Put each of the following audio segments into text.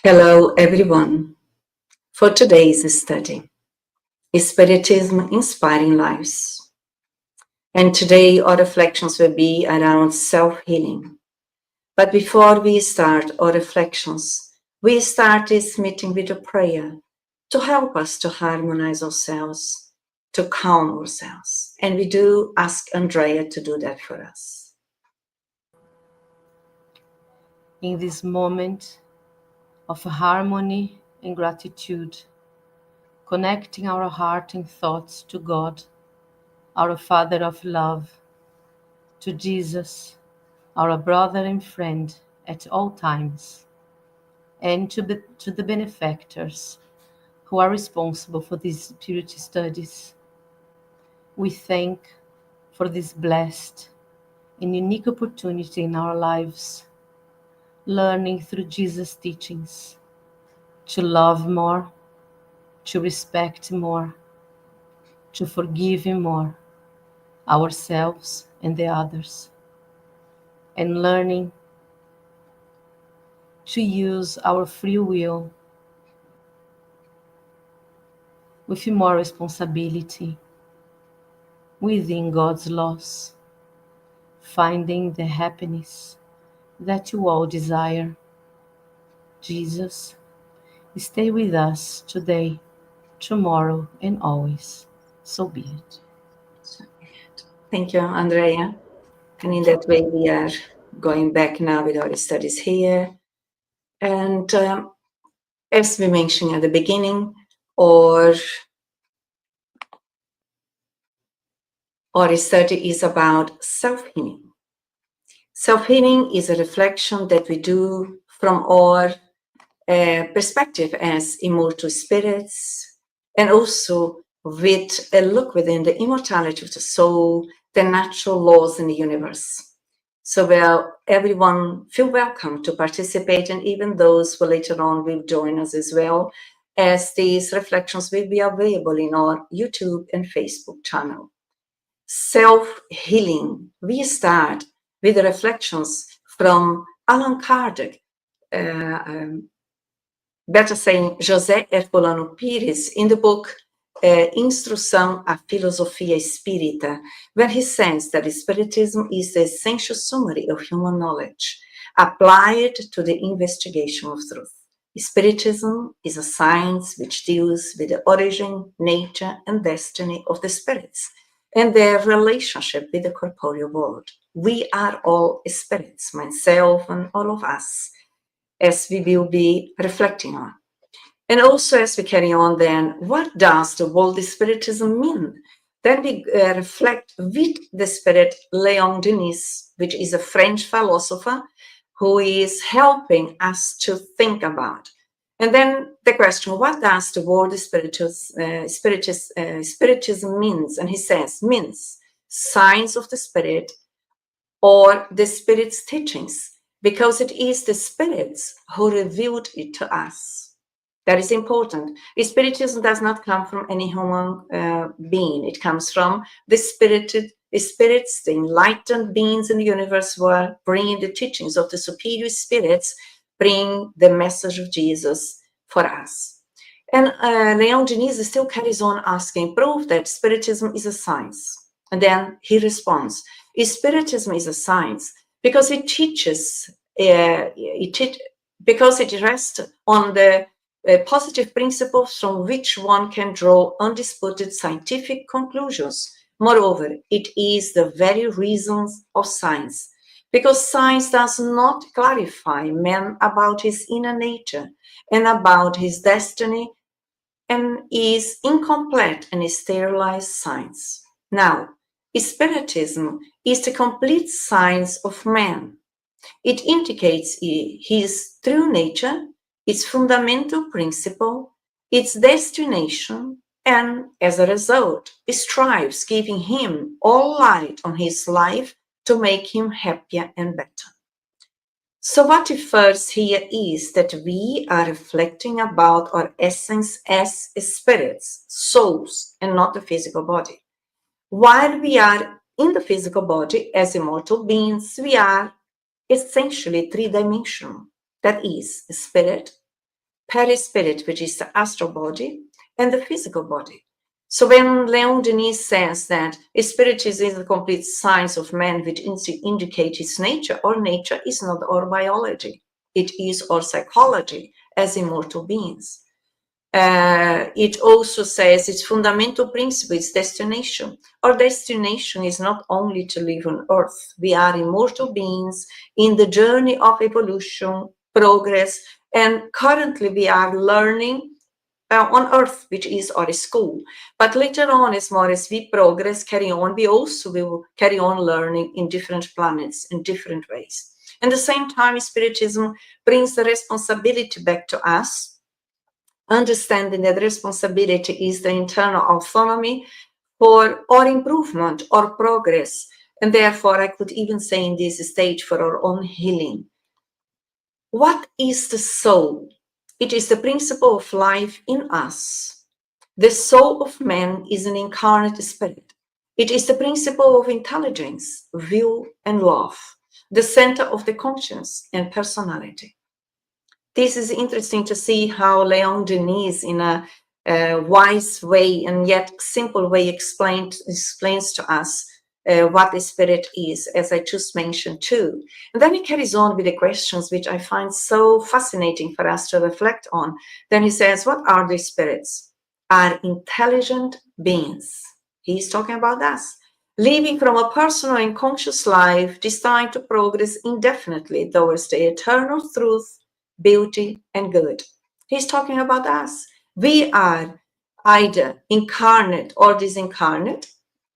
Hello everyone. For today's study, Spiritism Inspiring Lives. And today our reflections will be around self-healing. But before we start our reflections, we start this meeting with a prayer to help us to harmonize ourselves, to calm ourselves. And we do ask Andrea to do that for us. In this moment of harmony and gratitude, connecting our heart and thoughts to God, our Father of love, to Jesus, our brother and friend at all times, and to the benefactors who are responsible for these spirit studies. We thank for this blessed and unique opportunity in our lives, learning through Jesus' teachings, to love more, to respect more, to forgive more ourselves and the others, and learning to use our free will with more responsibility within God's laws, finding the happiness that you all desire. Jesus, stay with us today, tomorrow, and always. So be it. Thank you, Andrea. And in that way, we are going back now with our studies here. And as we mentioned at the beginning, our study is about self-healing. Self-healing is a reflection that we do from our perspective as immortal spirits, and also with a look within the immortality of the soul, the natural laws in the universe. So everyone feel welcome to participate, and even those who later on will join us as well, as these reflections will be available in our YouTube and Facebook channel. Self-healing. We start with the reflections from Allan Kardec, better saying José Herculano Pires, in the book Instrução à Filosofia Espírita, where he says that Spiritism is the essential summary of human knowledge applied to the investigation of truth. Spiritism is a science which deals with the origin, nature, and destiny of the spirits and their relationship with the corporeal world. We are all spirits, myself and all of us, as we will be reflecting on. And also, as we carry on then, what does the word Spiritism mean? Then we reflect with the spirit Léon Denis, which is a French philosopher who is helping us to think about. And then the question, what does the word Spiritism means? And he says, means signs of the spirit or the Spirit's teachings, because it is the spirits who revealed it to us. That is important. Spiritism does not come from any human being. It comes from the spirits, the enlightened beings in the universe who are bringing the teachings of the superior spirits, bring the message of Jesus for us. And Léon Denis still carries on asking, prove that Spiritism is a science. And then he responds, Spiritism is a science because it teaches, because it rests on the positive principles from which one can draw undisputed scientific conclusions. Moreover, it is the very reasons of science, because science does not clarify man about his inner nature and about his destiny, and is incomplete and sterilized science. Now, Spiritism is the complete science of man. It indicates his true nature, its fundamental principle, its destination, and as a result, strives, giving him all light on his life to make him happier and better. So what refers here is that we are reflecting about our essence as spirits, souls, and not the physical body. While we are in the physical body as immortal beings, we are essentially three-dimensional. That is, spirit, perispirit, which is the astral body, and the physical body. So when Leon Denis says that Spiritism is the complete science of man which indicates its nature, our nature is not our biology. It is our psychology as immortal beings. It also says its fundamental principle is destination. Our destination is not only to live on earth. We are immortal beings in the journey of evolution, progress, and currently we are learning on earth, which is our school. But later on, as more as we progress, carry on, we also will carry on learning in different planets in different ways. At the same time, Spiritism brings the responsibility back to us, understanding that responsibility is the internal autonomy for our improvement or progress. And therefore, I could even say in this stage for our own healing. What is the soul? It is the principle of life in us. The soul of man is an incarnate spirit. It is the principle of intelligence, will, and love, the center of the conscience and personality. This is interesting to see how Leon Denis, in a wise way and yet simple way, explains to us what the spirit is, as I just mentioned too. And then he carries on with the questions, which I find so fascinating for us to reflect on. Then he says, what are the spirits? Are intelligent beings. He's talking about us, living from a personal and conscious life destined to progress indefinitely towards the eternal truth, beauty, and good. He's talking about us. We are either incarnate or disincarnate.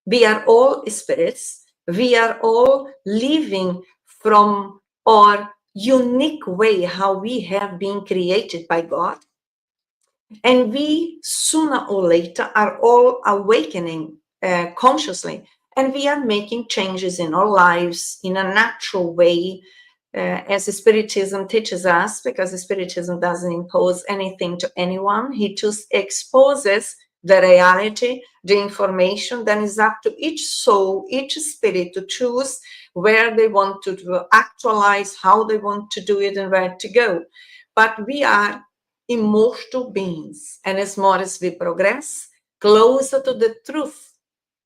We are all spirits. We are all living from our unique way, how we have been created by God. And we, sooner or later, are all awakening consciously. And we are making changes in our lives in a natural way, as the Spiritism teaches us, because the Spiritism doesn't impose anything to anyone. He just exposes the reality, the information. Then it's up to each soul, each spirit to choose where they want to actualize, how they want to do it, and where to go. But we are immortal beings. And as more as we progress closer to the truth,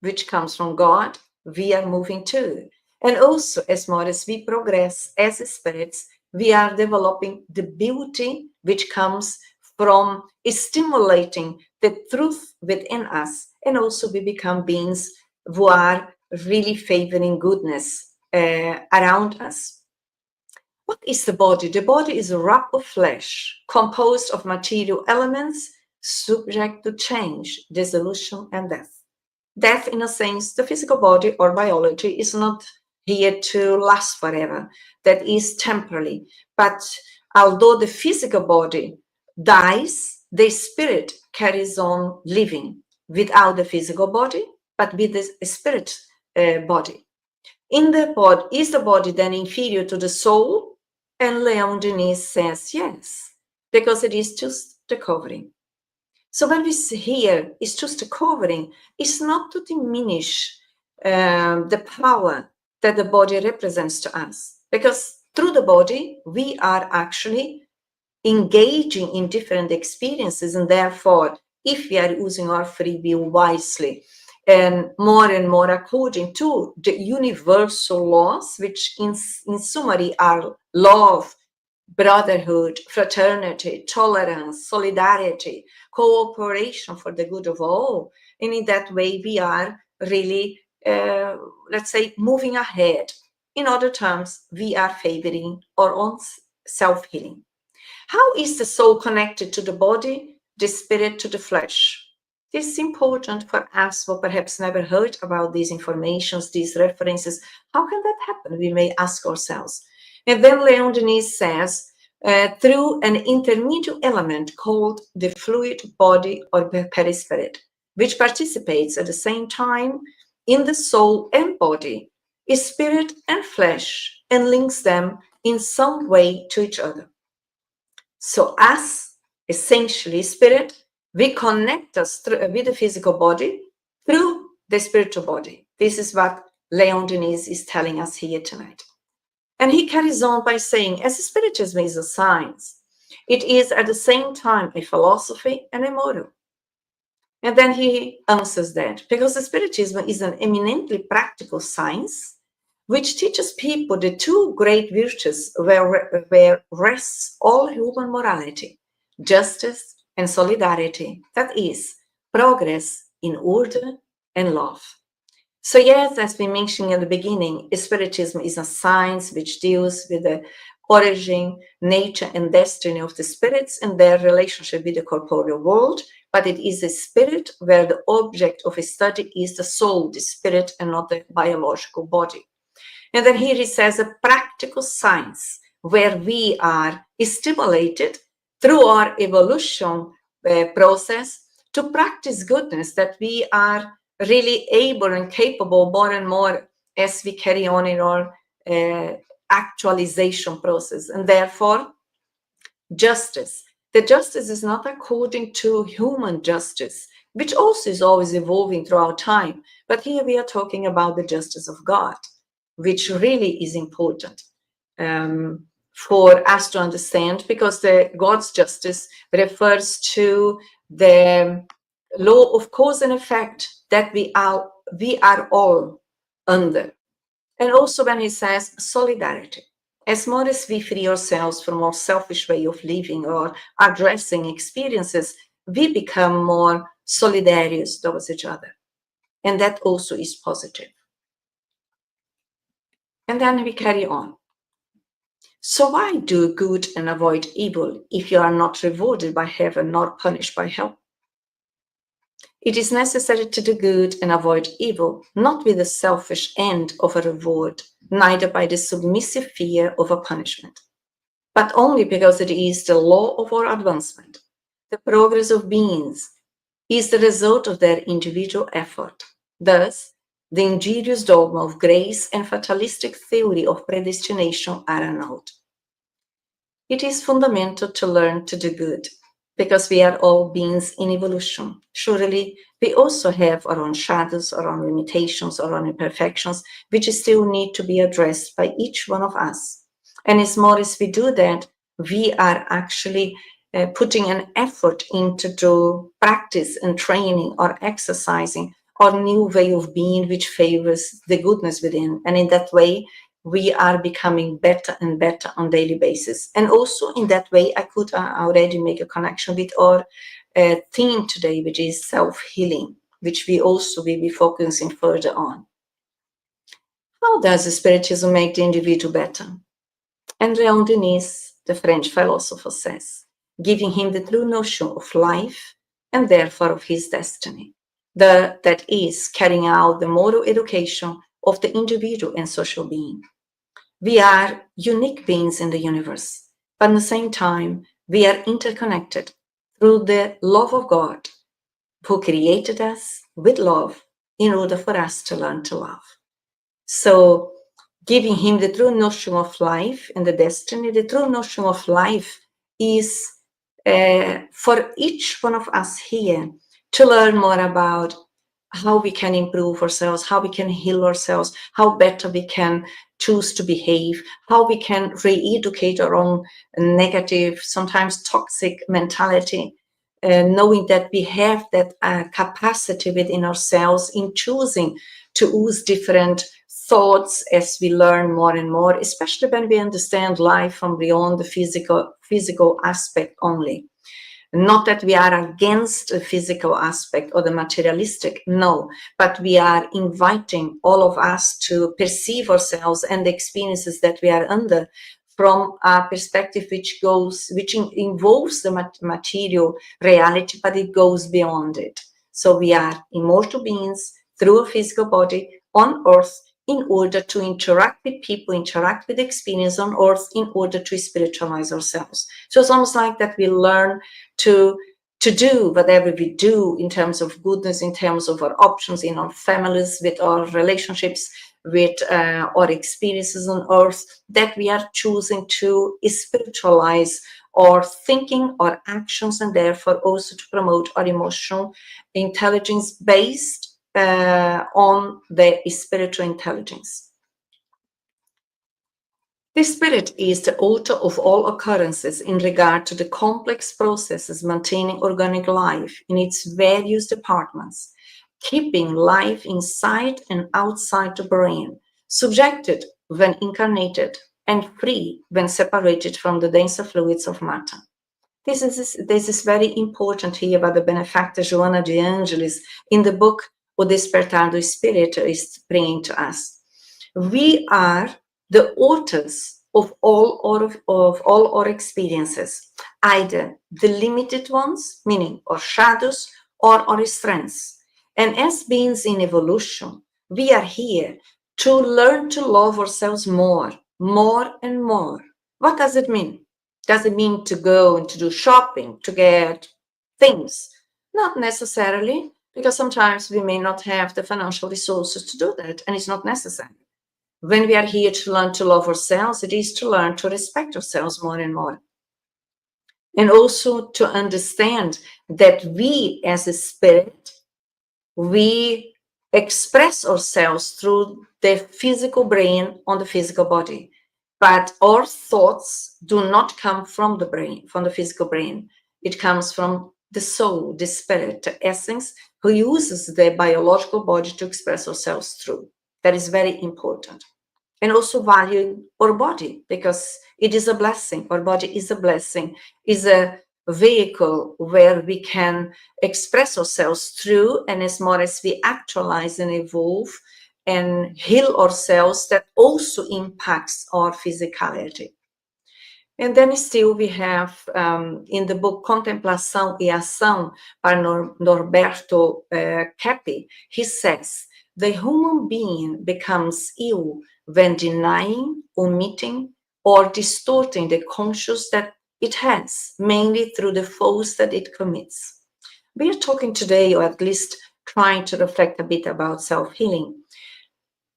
which comes from God, we are moving to. And also, as more as we progress as spirits, we are developing the beauty which comes from stimulating the truth within us. And also we become beings who are really favoring goodness around us. What is the body? The body is a wrap of flesh composed of material elements subject to change, dissolution, and death. Death, in a sense, the physical body or biology is not here to last forever. That is temporary. But although the physical body dies, the spirit carries on living without the physical body, but with the spirit body. In the body, is the body then inferior to the soul? And Leon Denis says yes, because it is just the covering. So when we see here, it's just a covering. It's not to diminish the power that the body represents to us, because through the body, we are actually engaging in different experiences. And therefore, if we are using our free will wisely and more according to the universal laws, which in summary are love, brotherhood, fraternity, tolerance, solidarity, cooperation for the good of all. And in that way, we are really, let's say, moving ahead. In other terms, we are favoring our own self-healing. How is the soul connected to the body, the spirit to the flesh? This is important for us who perhaps never heard about these informations, these references. How can that happen? We may ask ourselves. And then Leon Denis says, through an intermediate element called the fluid body or perispirit, which participates at the same time in the soul and body, is spirit and flesh, and links them in some way to each other. So as essentially spirit, we connect us with the physical body through the spiritual body. This is what Leon Denis is telling us here tonight. And he carries on by saying, as Spiritism is a science, It is at the same time a philosophy and a moral. And then he answers that because the Spiritism is an eminently practical science which teaches people the two great virtues where rests all human morality, justice and solidarity, that is, progress in order and love. So yes, as we mentioned in the beginning, Spiritism is a science which deals with the origin, nature, and destiny of the spirits and their relationship with the corporeal world, but it is a spirit where the object of a study is the soul, the spirit, and not the biological body. And then here he says a practical science where we are stimulated through our evolution process to practice goodness, that we are really able and capable more and more as we carry on in our actualization process. And therefore, justice. The justice is not according to human justice, which also is always evolving throughout time. But here we are talking about the justice of God, which really is important for us to understand, because the God's justice refers to the law of cause and effect that we are all under. And also when he says solidarity, as more as we free ourselves from our selfish way of living or addressing experiences, we become more solidarious towards each other. And that also is positive. And then we carry on. So why do good and avoid evil if you are not rewarded by heaven nor punished by hell? It is necessary to do good and avoid evil, not with the selfish end of a reward, neither by the submissive fear of a punishment, but only because it is the law of our advancement. The progress of beings is the result of their individual effort. Thus, the injurious dogma of grace and fatalistic theory of predestination are annulled. It is fundamental to learn to do good, because we are all beings in evolution. Surely, we also have our own shadows, our own limitations, our own imperfections, which still need to be addressed by each one of us. And as more as we do that, we are actually putting an effort into the practice and training or exercising our new way of being, which favors the goodness within. And in that way, we are becoming better and better on a daily basis. And also in that way, I could already make a connection with our theme today, which is self-healing, which we also will be focusing further on. How does the Spiritism make the individual better? And Leon Denis, the French philosopher, says, giving him the true notion of life and therefore of his destiny. That is, carrying out the moral education of the individual and social being. We are unique beings in the universe, but at the same time, we are interconnected through the love of God, who created us with love in order for us to learn to love. So, giving him the true notion of life and the destiny, the true notion of life is for each one of us here to learn more about how we can improve ourselves, how we can heal ourselves, how better we can choose to behave, how we can re-educate our own negative, sometimes toxic mentality, knowing that we have that capacity within ourselves in choosing to use different thoughts as we learn more and more, especially when we understand life from beyond the physical aspect only. Not that we are against the physical aspect or the materialistic, no, but we are inviting all of us to perceive ourselves and the experiences that we are under from a perspective which involves the material reality, but it goes beyond it. So we are immortal beings through a physical body on earth in order to interact with people, interact with experience on earth in order to spiritualize ourselves. So it's almost like that we learn to do whatever we do in terms of goodness, in terms of our options in our families, with our relationships, with our experiences on earth, that we are choosing to spiritualize our thinking, our actions, and therefore also to promote our emotional intelligence based on the spiritual intelligence. The spirit is the author of all occurrences in regard to the complex processes maintaining organic life in its various departments, keeping life inside and outside the brain, subjected when incarnated, and free when separated from the denser fluids of matter. This is very important here by the benefactor Joana de Angelis in the book O Despertar do Espírito is bringing to us. We are the authors of all our experiences, either the limited ones, meaning our shadows, or our strengths. And as beings in evolution, we are here to learn to love ourselves more and more. What does it mean? Does it mean to go and to do shopping, to get things? Not necessarily, because sometimes we may not have the financial resources to do that, and it's not necessary. When we are here to learn to love ourselves, it is to learn to respect ourselves more and more. And also to understand that we as a spirit, we express ourselves through the physical brain on the physical body. But our thoughts do not come from the brain, from the physical brain. It comes from the soul, the spirit, the essence, who uses the biological body to express ourselves through. That is very important. And also value our body, because it is a blessing. Our body is a blessing, is a vehicle where we can express ourselves through, and as more as we actualize and evolve and heal ourselves, that also impacts our physicality. And then still we have in the book Contemplação e Ação by Norberto Keppe, he says, the human being becomes ill when denying, omitting, or distorting the conscious that it has, mainly through the faults that it commits. We are talking today, or at least trying to reflect a bit about self-healing.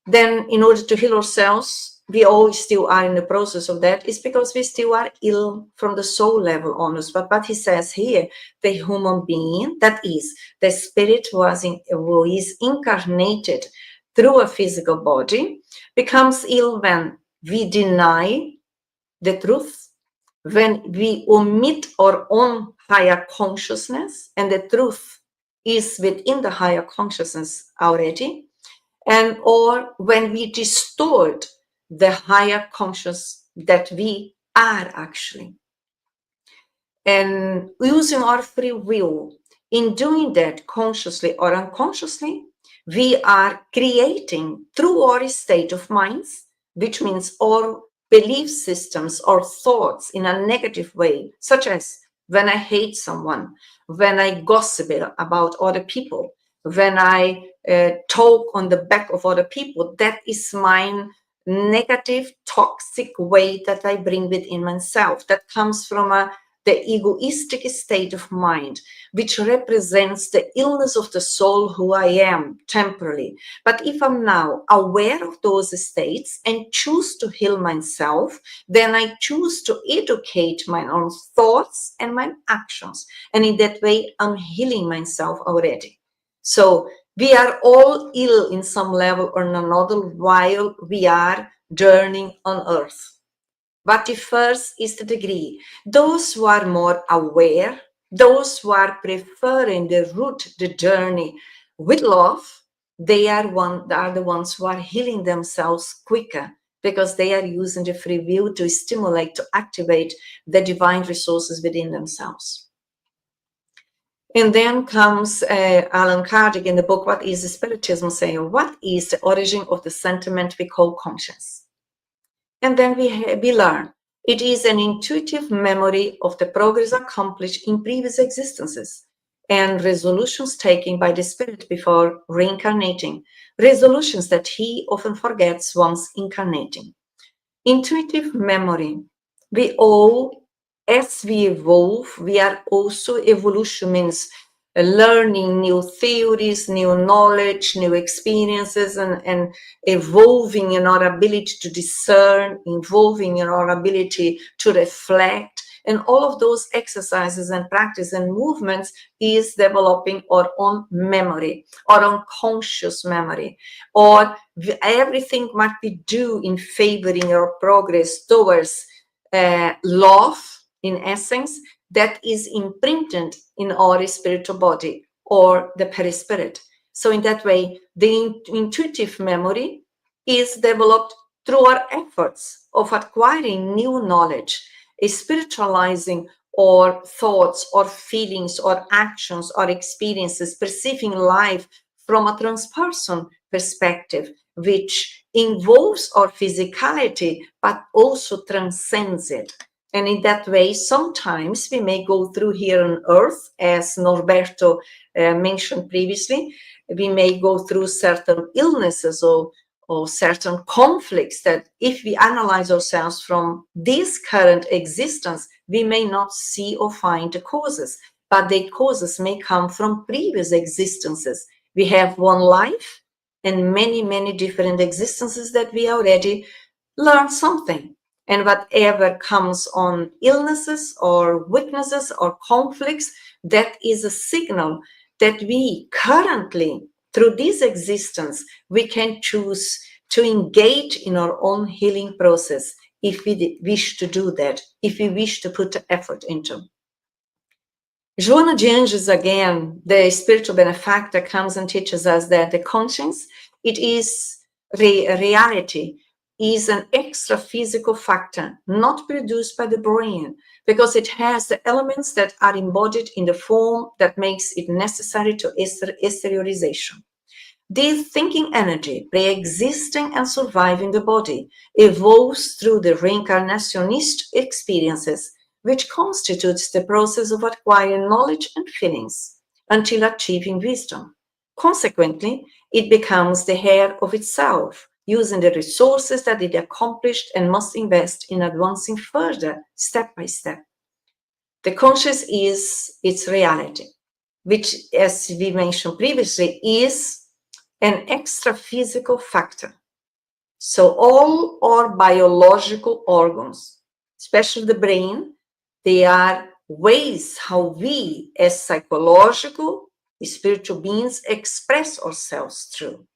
Then in order to heal ourselves, we all still are in the process of that, is because we still are ill from the soul level almost. But he says here, the human being, that is, the spirit who is incarnated through a physical body, becomes ill when we deny the truth, when we omit our own higher consciousness, and the truth is within the higher consciousness already, and or when we distort the higher conscious that we are actually. And using our free will, in doing that consciously or unconsciously, we are creating through our state of minds, which means our belief systems or thoughts in a negative way, such as when I hate someone, when I gossip about other people, when I talk on the back of other people, that is my negative, toxic way that I bring within myself. That comes from the egoistic state of mind, which represents the illness of the soul who I am temporarily. But if I'm now aware of those states and choose to heal myself, then I choose to educate my own thoughts and my actions. And in that way, I'm healing myself already. So we are all ill in some level or another while we are journeying on earth. What differs is the degree. Those who are more aware, those who are preferring the route, the journey with love, they are the ones who are healing themselves quicker, because they are using the free will to stimulate, to activate the divine resources within themselves. And then comes Allan Kardec in the book, What is Spiritism? Saying, what is the origin of the sentiment we call conscience? And then we learn it is an intuitive memory of the progress accomplished in previous existences and resolutions taken by the spirit before reincarnating, resolutions that he often forgets once incarnating. Intuitive memory. We all, as we evolve, we are also, evolution means learning new theories, new knowledge, new experiences, and evolving in our ability to discern, evolving in our ability to reflect, And all of those exercises and practice and movements is developing our own memory, our own conscious memory, or everything what we do in favoring our progress towards love, in essence, that is imprinted in our spiritual body or the perispirit. So in that way, the intuitive memory is developed through our efforts of acquiring new knowledge, spiritualizing our thoughts or feelings or actions or experiences, perceiving life from a transperson perspective, which involves our physicality, but also transcends it. And in that way, sometimes we may go through here on earth, as Norberto mentioned previously, we may go through certain illnesses or certain conflicts that if we analyze ourselves from this current existence, we may not see or find the causes, but the causes may come from previous existences. We have one life and many, many different existences that we already learned something. And whatever comes on illnesses or weaknesses or conflicts, that is a signal that we currently, through this existence, we can choose to engage in our own healing process if we wish to do that, if we wish to put effort into. Joana de Anjos, again, the spiritual benefactor, comes and teaches us that the conscience, it is reality, is an extra physical factor, not produced by the brain, because it has the elements that are embodied in the form that makes it necessary to exteriorization. This thinking energy, pre-existing and surviving the body, evolves through the reincarnationist experiences, which constitutes the process of acquiring knowledge and feelings until achieving wisdom. Consequently, it becomes the heir of itself, using the resources that it accomplished and must invest in advancing further, step by step. The conscious is its reality, which, as we mentioned previously, is an extra physical factor. So all our biological organs, especially the brain, they are ways how we, as psychological, spiritual beings, express ourselves through.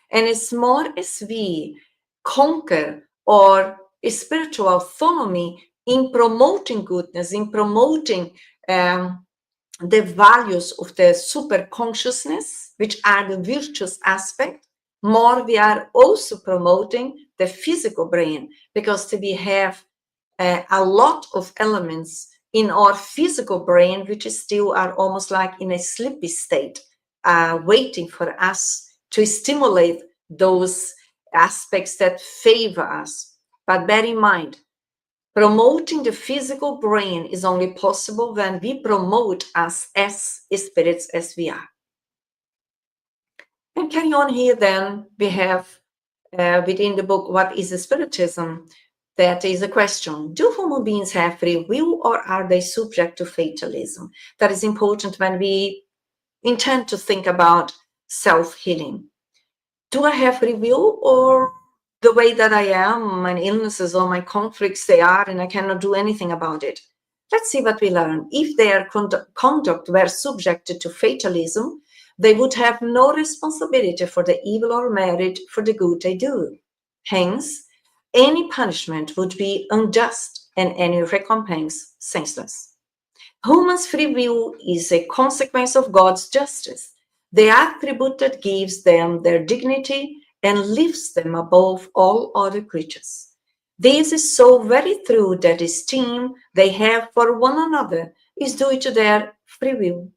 And as more as we conquer our spiritual autonomy in promoting goodness, in promoting the values of the super consciousness, which are the virtuous aspect, more we are also promoting the physical brain, because we have a lot of elements in our physical brain which still are almost like in a sleepy state, waiting for us to stimulate those aspects that favor us. But bear in mind, promoting the physical brain is only possible when we promote us as spirits as we are. And carry on here, then we have within the book, What is Spiritism? That is a question. Do human beings have free will, or are they subject to fatalism? That is important when we intend to think about self-healing. Do I have free will, or the way that I am, my illnesses or my conflicts, they are, and I cannot do anything about it? Let's see what we learn. If their conduct were subjected to fatalism, they would have no responsibility for the evil or merit for the good they do. Hence, any punishment would be unjust and any recompense senseless. Human's free will is a consequence of God's justice, the attribute that gives them their dignity and lifts them above all other creatures. This is so very true that the esteem they have for one another is due to their free will.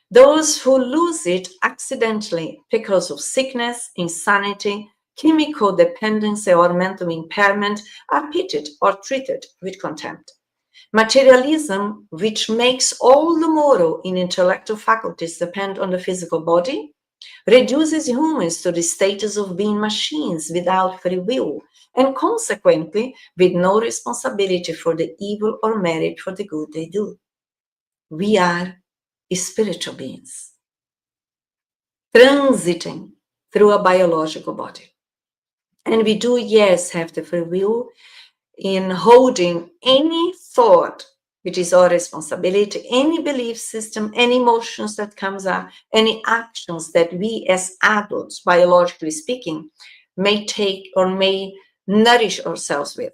Those who lose it accidentally because of sickness, insanity, chemical dependency, or mental impairment are pitied or treated with contempt. Materialism, which makes all the moral and intellectual faculties depend on the physical body, reduces humans to the status of being machines without free will, and consequently with no responsibility for the evil or merit for the good they do. We are spiritual beings, transiting through a biological body. And we do, yes, have the free will in holding any thought which is our responsibility. Any belief system, any emotions that comes up, any actions that we as adults, biologically speaking, may take or may nourish ourselves with.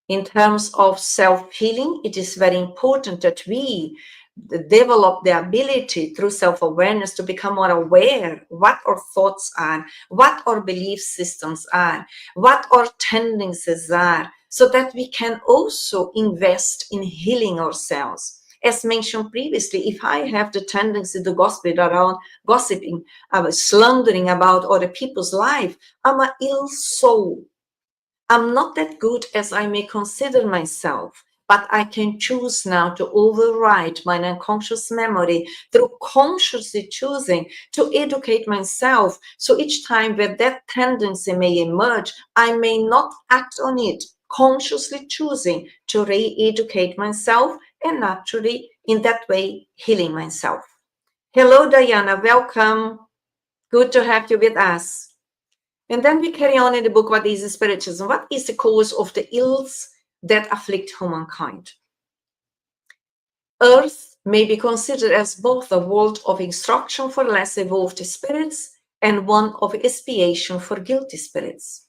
In terms of self-healing, it is very important that we develop the ability through self-awareness to become more aware what our thoughts are, what our belief systems are, what our tendencies are, so that we can also invest in healing ourselves. As mentioned previously, if I have the tendency to gossiping, slandering about other people's life, I'm an ill soul. I'm not that good as I may consider myself, but I can choose now to override my unconscious memory through consciously choosing to educate myself. So each time where that tendency may emerge, I may not act on it, consciously choosing to re-educate myself and naturally in that way healing myself. Hello, Diana, welcome. Good to have you with us. And then we carry on in the book, what is Spiritism? What is the cause of the ills that afflict humankind? Earth may be considered as both a world of instruction for less evolved spirits and one of expiation for guilty spirits.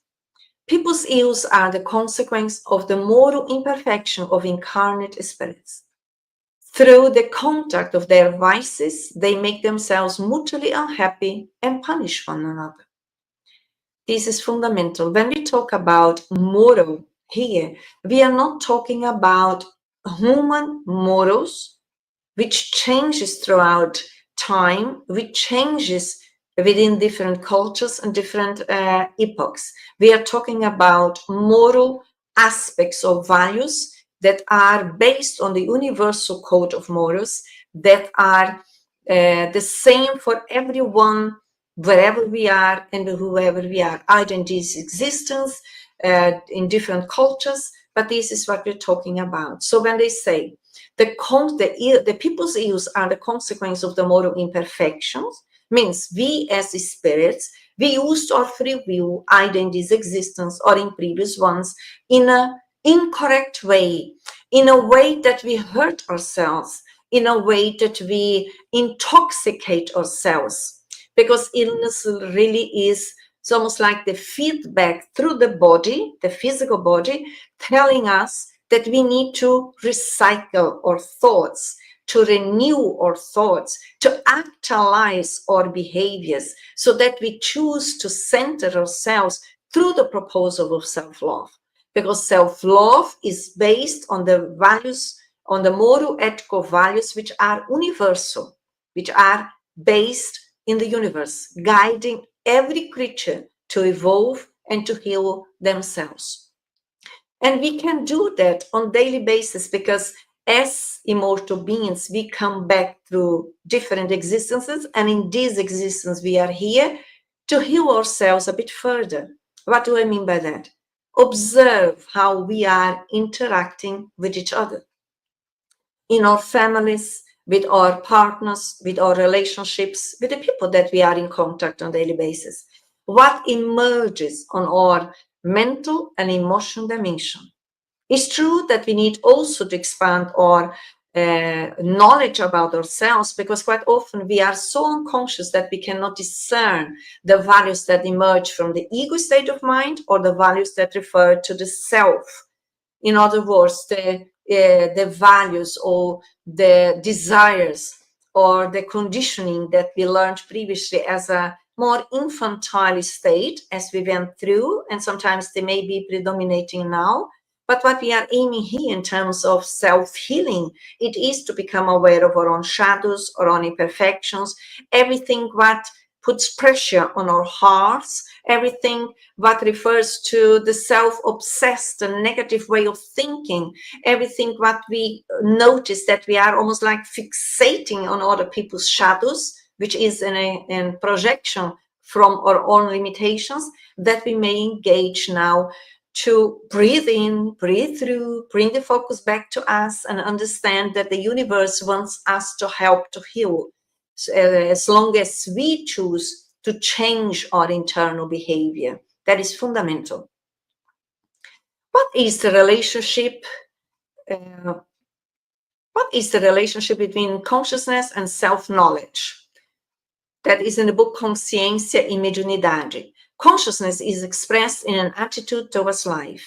People's ills are the consequence of the moral imperfection of incarnate spirits. Through the contact of their vices, they make themselves mutually unhappy and punish one another. This is fundamental. When we talk about moral here, we are not talking about human morals, which changes throughout time, which changes within different cultures and different epochs. We are talking about moral aspects of values that are based on the universal code of morals that are the same for everyone, wherever we are and whoever we are, either in this existence, in different cultures, but this is what we're talking about. So when they say the people's ills are the consequence of the moral imperfections, means we as the spirits, we used our free will either in this existence or in previous ones in an incorrect way, in a way that we hurt ourselves, in a way that we intoxicate ourselves. Because illness really is, it's almost like the feedback through the body, the physical body, telling us that we need to recycle our thoughts, to renew our thoughts, to actualize our behaviors, so that we choose to center ourselves through the proposal of self-love. Because self-love is based on the values, on the moral ethical values which are universal, which are based in the universe, guiding every creature to evolve and to heal themselves. And we can do that on daily basis because as immortal beings, we come back through different existences, and in this existence we are here to heal ourselves a bit further. What do I mean by that? Observe how we are interacting with each other. In our families, with our partners, with our relationships, with the people that we are in contact on a daily basis. What emerges on our mental and emotional dimension? It's true that we need also to expand our knowledge about ourselves, because quite often we are so unconscious that we cannot discern the values that emerge from the ego state of mind or the values that refer to the self. In other words, the values or the desires or the conditioning that we learned previously as a more infantile state as we went through, and sometimes they may be predominating now. But what we are aiming here in terms of self-healing, it is to become aware of our own shadows, our own imperfections, everything what puts pressure on our hearts, everything what refers to the self-obsessed and negative way of thinking, everything what we notice that we are almost like fixating on other people's shadows, which is a projection from our own limitations, that we may engage now to breathe in, breathe through, bring the focus back to us, and understand that the universe wants us to help to heal, as long as we choose to change our internal behavior. That is fundamental. What is the relationship What is the relationship between consciousness and self-knowledge? That is in the book Consciência e Mediunidade. Consciousness is expressed in an attitude towards life,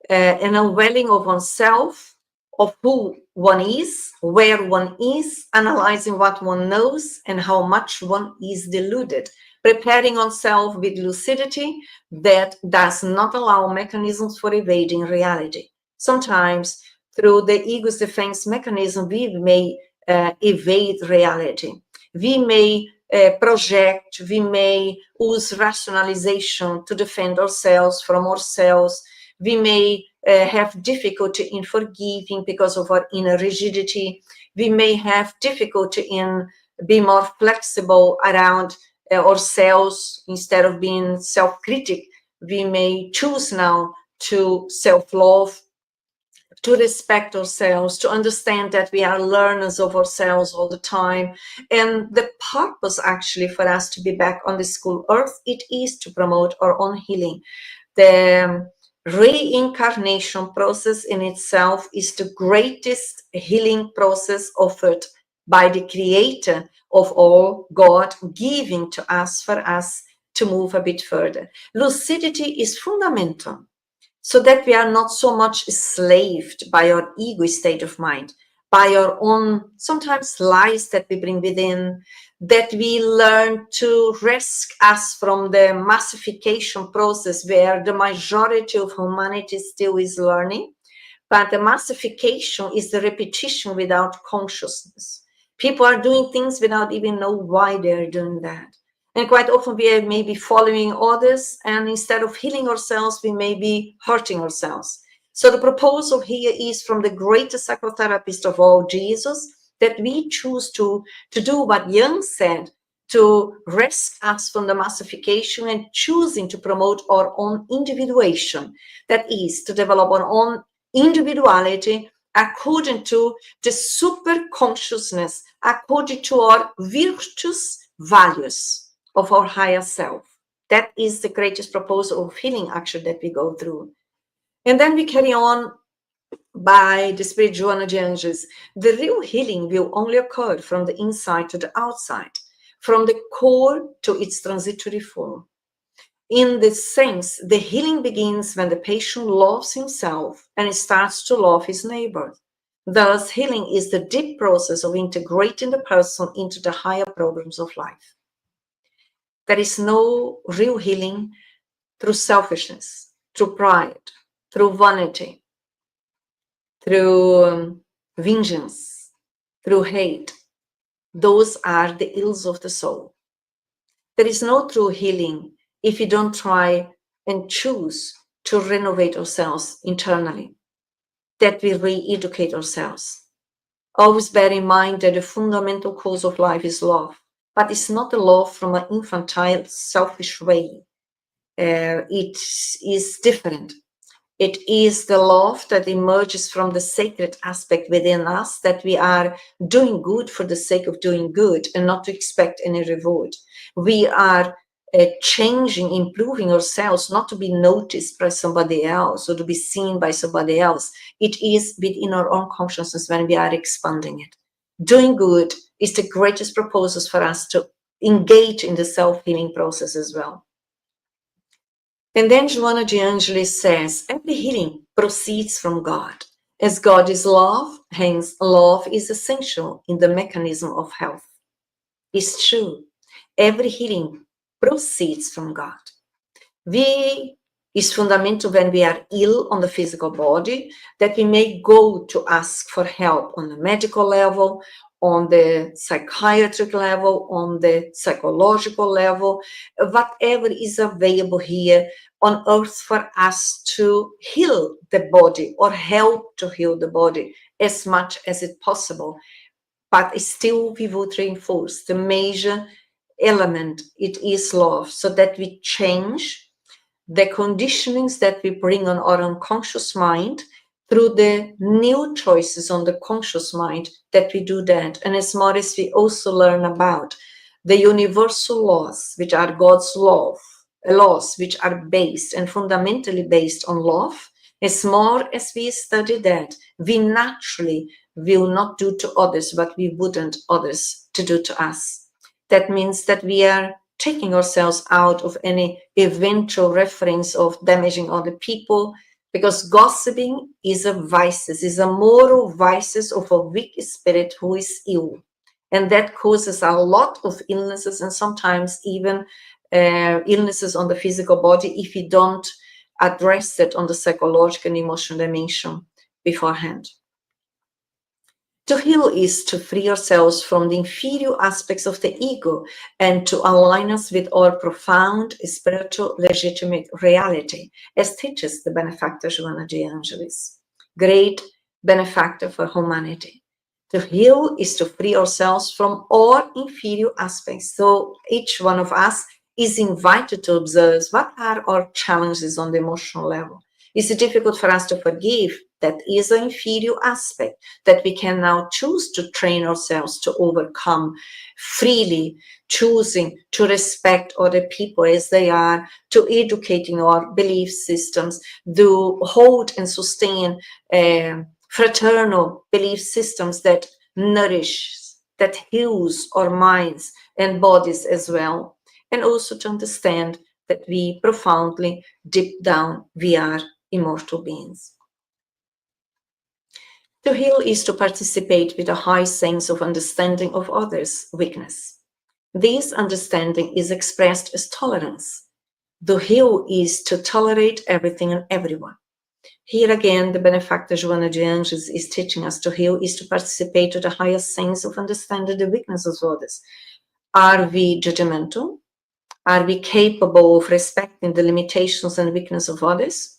an unveiling of oneself, of who one is, where one is, analyzing what one knows and how much one is deluded, preparing oneself with lucidity that does not allow mechanisms for evading reality. Sometimes, through the ego's defense mechanism, we may evade reality. We may project, we may use rationalization to defend ourselves from ourselves. We may have difficulty in forgiving because of our inner rigidity. We may have difficulty in being more flexible around ourselves instead of being self-critic. We may choose now to self-love, to respect ourselves, to understand that we are learners of ourselves all the time. And the purpose actually for us to be back on the school earth, it is to promote our own healing. The reincarnation process in itself is the greatest healing process offered by the creator of all, God, giving to us for us to move a bit further. Lucidity is fundamental, so that we are not so much enslaved by our ego state of mind, by our own sometimes lies that we bring within, that we learn to rescue us from the massification process where the majority of humanity still is learning. But the massification is the repetition without consciousness. People are doing things without even know why they're doing that. And quite often we may be following others, and instead of healing ourselves, we may be hurting ourselves. So the proposal here is from the greatest psychotherapist of all, Jesus, that we choose to do what Jung said, to rescue us from the massification and choosing to promote our own individuation. That is, to develop our own individuality according to the super consciousness, according to our virtuous values of our higher self. That is the greatest proposal of healing actually that we go through. And then we carry on by the Spirit Joana de Anjos. The real healing will only occur from the inside to the outside, from the core to its transitory form. In this sense, the healing begins when the patient loves himself and starts to love his neighbor. Thus, healing is the deep process of integrating the person into the higher programs of life. There is no real healing through selfishness, through pride, through vanity, through vengeance, through hate. Those are the ills of the soul. There is no true healing if we don't try and choose to renovate ourselves internally, that we re-educate ourselves. Always bear in mind that the fundamental cause of life is love, but it's not a love from an infantile, selfish way. It is different. It is the love that emerges from the sacred aspect within us, that we are doing good for the sake of doing good and not to expect any reward. We are changing, improving ourselves, not to be noticed by somebody else or to be seen by somebody else. It is within our own consciousness when we are expanding it. Doing good is the greatest proposals for us to engage in the self-healing process as well. And then Joana de Angelis says, every healing proceeds from God. As God is love, hence love is essential in the mechanism of health. It's true. Every healing proceeds from God. Is fundamental when we are ill on the physical body, that we may go to ask for help on the medical level, on the psychiatric level, on the psychological level, whatever is available here on earth for us to heal the body or help to heal the body as much as it's possible. But still we would reinforce the major element, it is love, so that we change the conditionings that we bring on our unconscious mind through the new choices on the conscious mind, that we do that. And as more as we also learn about the universal laws, which are God's laws, which are based and fundamentally based on love, As more as we study that, we naturally will not do to others what we wouldn't others to do to us. That means that we are taking ourselves out of any eventual reference of damaging other people, because gossiping is a vice, is a moral vices of a weak spirit who is ill. And that causes a lot of illnesses, and sometimes even illnesses on the physical body if we don't address it on the psychological and emotional dimension beforehand. To heal is to free ourselves from the inferior aspects of the ego and to align us with our profound spiritual legitimate reality, as teaches the benefactor Joana de Angelis, great benefactor for humanity. To heal is to free ourselves from all inferior aspects. So each one of us is invited to observe what are our challenges on the emotional level. Is it difficult for us to forgive? That is an inferior aspect that we can now choose to train ourselves to overcome freely, choosing to respect other people as they are, to educating our belief systems, to hold and sustain fraternal belief systems that nourish, that heals our minds and bodies as well, and also to understand that we profoundly, deep down, we are immortal beings. To heal is to participate with a high sense of understanding of others' weakness. This understanding is expressed as tolerance. To heal is to tolerate everything and everyone. Here again, the benefactor Joana de Angelis is teaching us to heal is to participate with a higher sense of understanding the weaknesses of others. Are we judgmental? Are we capable of respecting the limitations and weakness of others?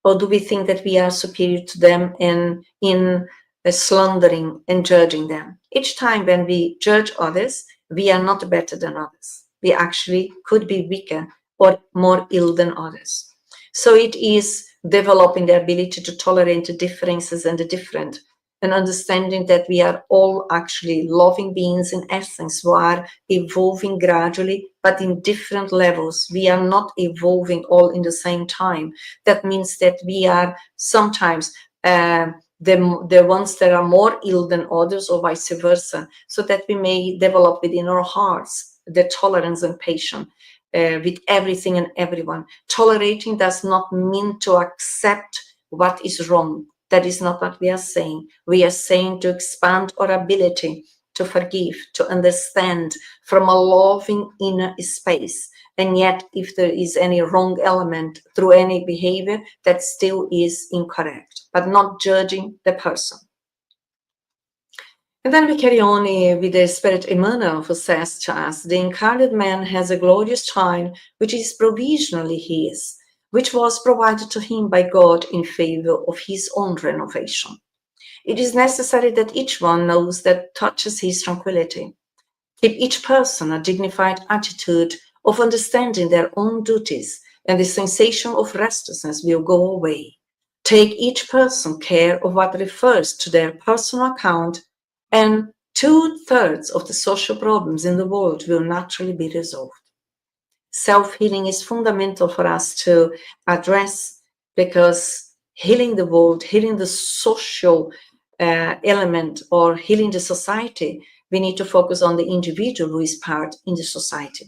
Or do we think that we are superior to them and in slandering and judging them? Each time when we judge others, we are not better than others. We actually could be weaker or more ill than others. So it is developing the ability to tolerate the differences and the different, and understanding that we are all actually loving beings in essence who are evolving gradually, but in different levels. We are not evolving all in the same time. That means that we are sometimes the ones that are more ill than others, or vice versa, so that we may develop within our hearts the tolerance and patience with everything and everyone. Tolerating does not mean to accept what is wrong. That is not what we are saying. We are saying to expand our ability to forgive, to understand from a loving inner space. And yet, if there is any wrong element through any behavior, that still is incorrect, but not judging the person. And then we carry on with the Spirit Emmanuel, who says to us, the incarnate man has a glorious time, which is provisionally his, which was provided to him by God in favor of his own renovation. It is necessary that each one knows that touches his tranquility. Keep each person a dignified attitude of understanding their own duties, and the sensation of restlessness will go away. Take each person care of what refers to their personal account, and 2/3 of the social problems in the world will naturally be resolved. Self-healing is fundamental for us to address, because healing the world, healing the social element, or healing the society, we need to focus on the individual who is part in the society.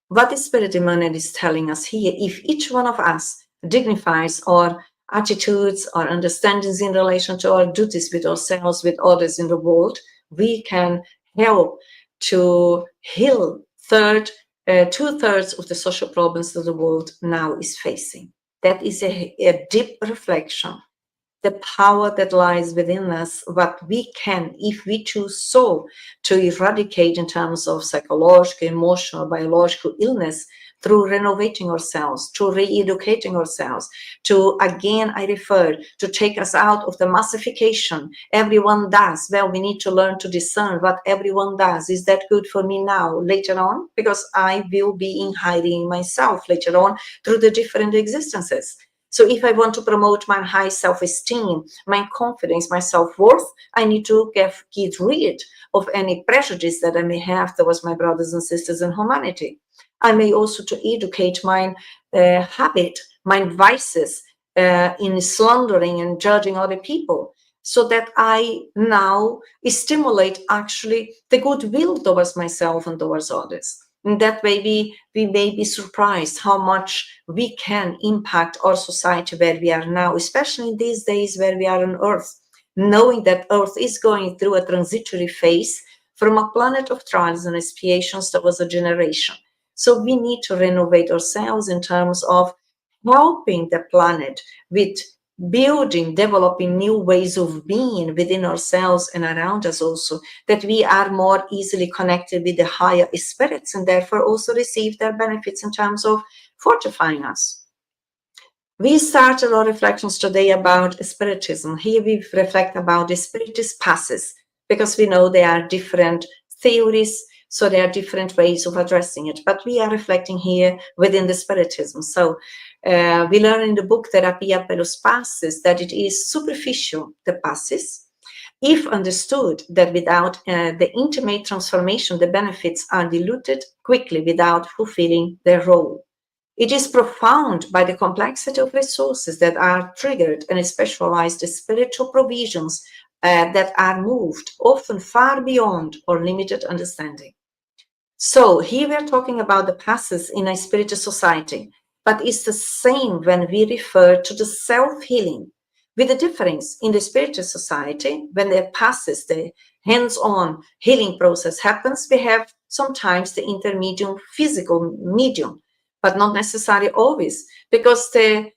What the Spirit Emmanuel is telling us here, if each one of us dignifies our attitudes, our understandings in relation to our duties with ourselves, with others in the world, we can help to heal 2/3 of the social problems that the world now is facing. That is a deep reflection. The power that lies within us, what we can, if we choose so, to eradicate in terms of psychological, emotional, biological illness, through renovating ourselves, through re-educating ourselves, to, again, I refer, to take us out of the massification. Everyone does. Well, we need to learn to discern what everyone does. Is that good for me now, later on? Because I will be in hiding myself later on through the different existences. So if I want to promote my high self-esteem, my confidence, my self-worth, I need to get rid of any prejudice that I may have towards my brothers and sisters in humanity. I may also to educate my habit, my vices, in slandering and judging other people, so that I now stimulate actually the goodwill towards myself and towards others. And that way we may be surprised how much we can impact our society where we are now, especially in these days where we are on Earth, knowing that Earth is going through a transitory phase from a planet of trials and expiations towards a generation. So we need to renovate ourselves in terms of helping the planet with building, developing new ways of being within ourselves and around us also, that we are more easily connected with the higher spirits and therefore also receive their benefits in terms of fortifying us. We started our reflections today about Spiritism. Here we reflect about the Spiritist passes, because we know there are different theories, so there are different ways of addressing it. But we are reflecting here within the Spiritism. So we learn in the book Terapia per los Passes that it is superficial, the passes, if understood that without the intimate transformation, the benefits are diluted quickly without fulfilling their role. It is profound by the complexity of resources that are triggered and specialized spiritual provisions that are moved, often far beyond our limited understanding. So here we are talking about the passes in a spiritual society, but it's the same when we refer to the self-healing, with the difference in the spiritual society. When the passes, the hands-on healing process happens, we have sometimes the intermediate physical medium, but not necessarily always, because the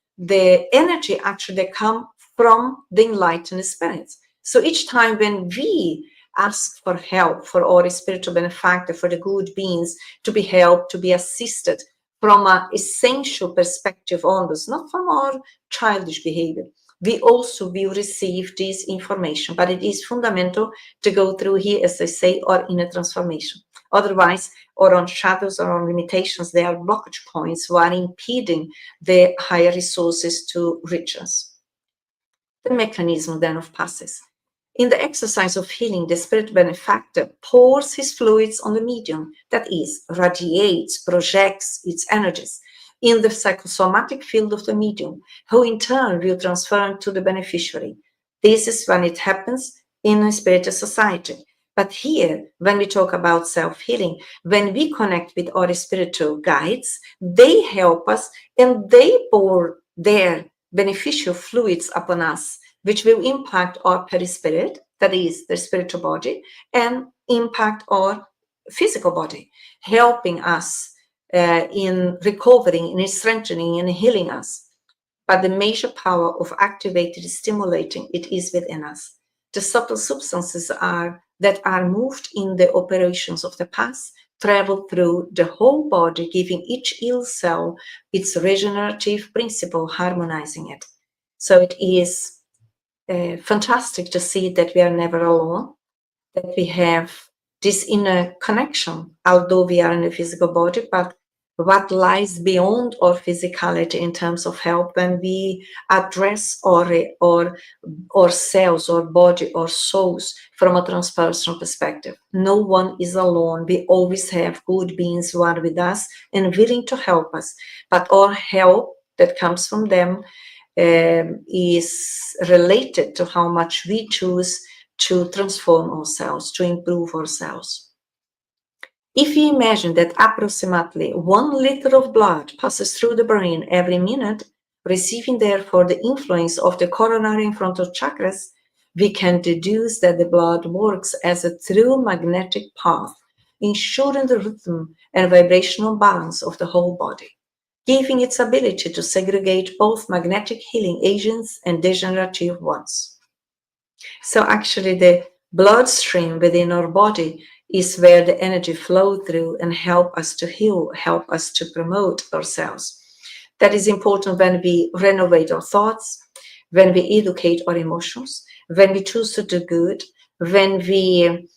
energy actually come from the enlightened spirits. So each time when we ask for help for our spiritual benefactor, for the good beings to be helped, to be assisted from an essential perspective on this, not from our childish behavior, we also will receive this information. But it is fundamental to go through here, as I say, our inner transformation. Otherwise, or on shadows or on limitations, they are blockage points who are impeding the higher resources to reach us. The mechanism then of passes. In the exercise of healing, the spirit benefactor pours his fluids on the medium, that is, radiates, projects its energies in the psychosomatic field of the medium, who in turn will transfer to the beneficiary. This is when it happens in a spiritual society. But here, when we talk about self-healing, when we connect with our spiritual guides, they help us and they pour their beneficial fluids upon us, which will impact our perispirit, that is the spiritual body, and impact our physical body, helping us in recovering, in strengthening, and healing us. But the major power of activated stimulating, it is within us. The subtle substances that are moved in the operations of the pass travel through the whole body, giving each ill cell its regenerative principle, harmonizing it. So it is fantastic to see that we are never alone, that we have this inner connection, although we are in a physical body, but what lies beyond our physicality in terms of help when we address ourselves, our body, our souls from a transpersonal perspective. No one is alone. We always have good beings who are with us and willing to help us, but our help that comes from them is related to how much we choose to transform ourselves, to improve ourselves. If we imagine that approximately 1 liter of blood passes through the brain every minute, receiving therefore the influence of the coronary and frontal chakras, we can deduce that the blood works as a true magnetic path, ensuring the rhythm and vibrational balance of the whole body, giving its ability to segregate both magnetic healing agents and degenerative ones. So actually the bloodstream within our body is where the energy flows through and help us to heal, help us to promote ourselves. That is important when we renovate our thoughts, when we educate our emotions, when we choose to do good, when we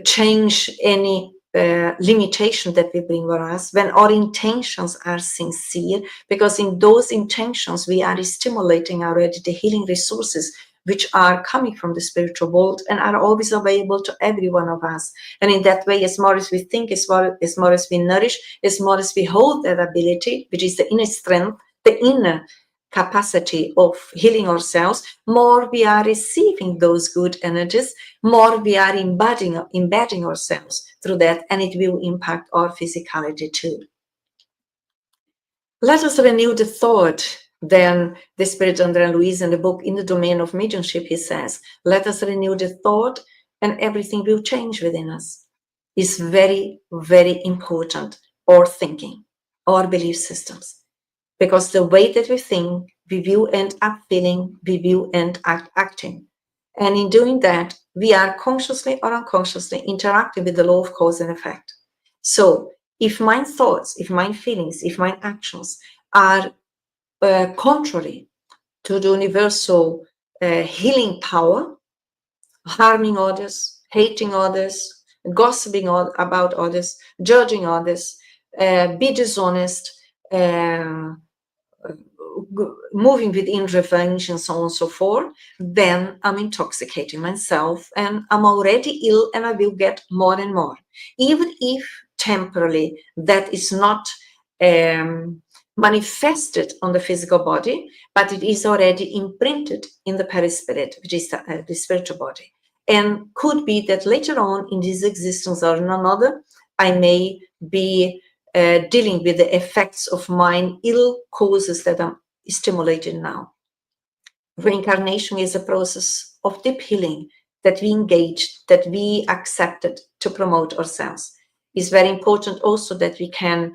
change any limitation that we bring with us, when our intentions are sincere, because in those intentions we are stimulating already the healing resources which are coming from the spiritual world and are always available to every one of us. And in that way, as more as we think, as more as we nourish, as more as we hold that ability, which is the inner strength, the inner capacity of healing ourselves, more we are receiving those good energies, more we are embedding ourselves through that, and it will impact our physicality too. Let us renew the thought. Then the Spirit Andrea Luiz in the book In the Domain of Mediumship, he says, let us renew the thought and everything will change within us. It's very, very important, our thinking, our belief systems. Because the way that we think, we will end up feeling, we will end up acting. And in doing that, we are consciously or unconsciously interacting with the law of cause and effect. So if my thoughts, if my feelings, if my actions are contrary to the universal healing power, harming others, hating others, gossiping about others, judging others, be dishonest, moving within revenge and so on and so forth, then I'm intoxicating myself and I'm already ill and I will get more and more. Even if temporarily that is not manifested on the physical body, but it is already imprinted in the perispirit, which is the spiritual body. And could be that later on in this existence or in another, I may be dealing with the effects of mine ill causes that I'm stimulated now. Reincarnation is a process of deep healing that we engaged, that we accepted to promote ourselves. It's very important also that we can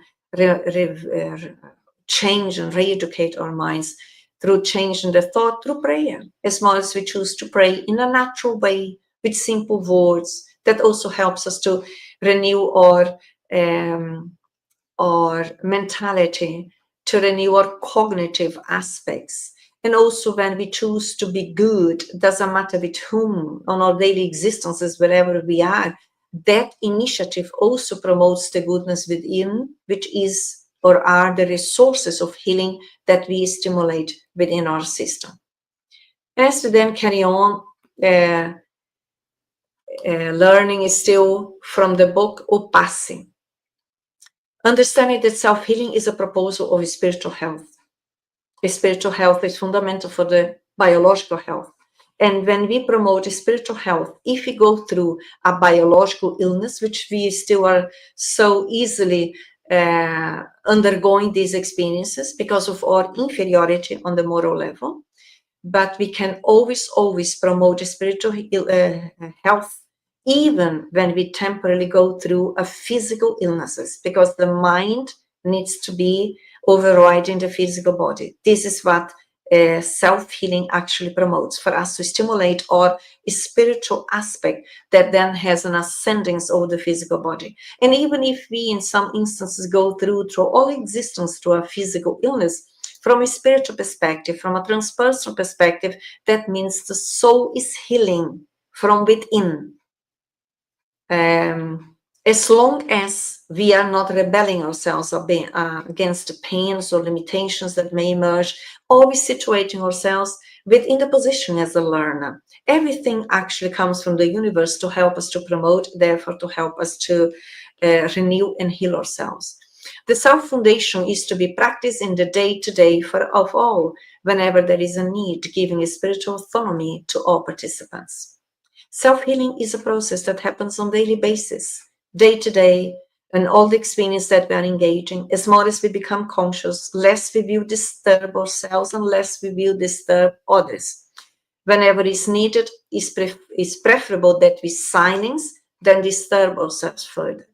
change and re-educate our minds through changing the thought, through prayer, as long as we choose to pray in a natural way with simple words. That also helps us to renew our mentality, to renew our cognitive aspects. And also when we choose to be good, doesn't matter with whom, on our daily existences, wherever we are, that initiative also promotes the goodness within, which is or are the resources of healing that we stimulate within our system. As we then carry on, learning is still from the book O Passe. Understanding that self-healing is a proposal of spiritual health. Spiritual health is fundamental for the biological health. And when we promote spiritual health, if we go through a biological illness, which we still are so easily undergoing these experiences because of our inferiority on the moral level, but we can always promote spiritual health even when we temporarily go through a physical illnesses, because the mind needs to be overriding the physical body. This is what self-healing actually promotes, for us to stimulate our spiritual aspect that then has an ascendance over the physical body. And even if we in some instances go through all existence through a physical illness, from a spiritual perspective, from a transpersonal perspective, that means the soul is healing from within. As long as we are not rebelling ourselves against the pains or limitations that may emerge, always situating ourselves within the position as a learner. Everything actually comes from the universe to help us to promote, therefore to help us to renew and heal ourselves. The self-foundation is to be practiced in the day-to-day of all, whenever there is a need, giving a spiritual autonomy to all participants. Self-healing is a process that happens on a daily basis, day to day, and all the experience that we are engaging. As more as we become conscious, less we will disturb ourselves and less we will disturb others. Whenever is needed, it's preferable that we silence than disturb ourselves further.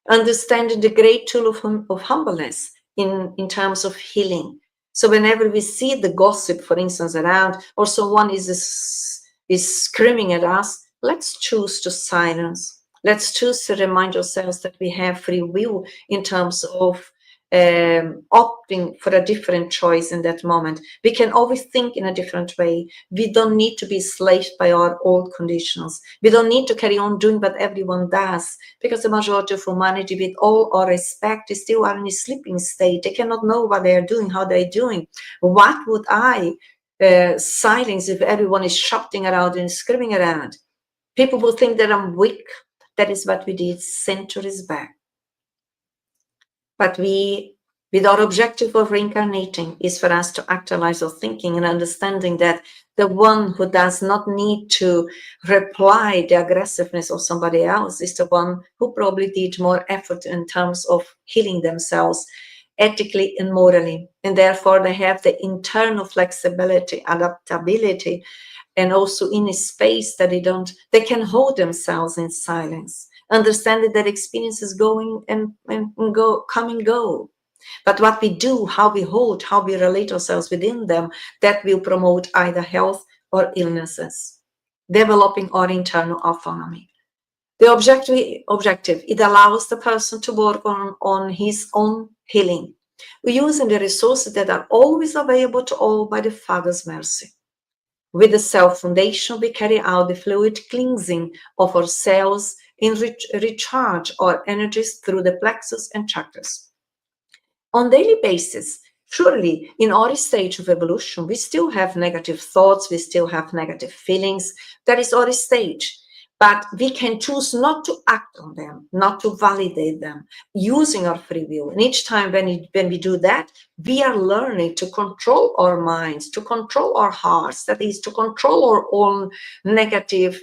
Understanding the great tool of humbleness in terms of healing. So whenever we see the gossip, for instance, around, or someone is screaming at us, let's choose to silence. Let's choose to remind ourselves that we have free will in terms of opting for a different choice in that moment. We can always think in a different way. We don't need to be enslaved by our old conditions. We don't need to carry on doing what everyone does, because the majority of humanity, with all our respect, is still are in a sleeping state. They cannot know what they are doing, how they're doing. What would I silence if everyone is shouting around and screaming around? People will think that I'm weak. That is what we did centuries back. But we with our objective of reincarnating is for us to actualize our thinking and understanding that the one who does not need to reply the aggressiveness of somebody else is the one who probably did more effort in terms of healing themselves ethically and morally. And therefore they have the internal flexibility, adaptability, and also in a space that they can hold themselves in silence, understanding that experiences going and come and go. But what we do, how we hold, how we relate ourselves within them, that will promote either health or illnesses, developing our internal autonomy. The objective, it allows the person to work on his own healing, using the resources that are always available to all by the Father's mercy. With the self-foundation, we carry out the fluid cleansing of our cells and recharge our energies through the plexus and chakras. On daily basis, surely in our stage of evolution, we still have negative thoughts, we still have negative feelings. That is our stage. But we can choose not to act on them, not to validate them, using our free will. And each time when we do that, we are learning to control our minds, to control our hearts, that is, to control our own negative,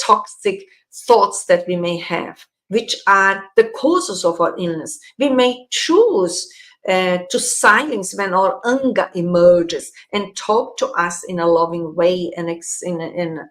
toxic thoughts that we may have, which are the causes of our illness. We may choose to silence when our anger emerges and talk to us in a loving way and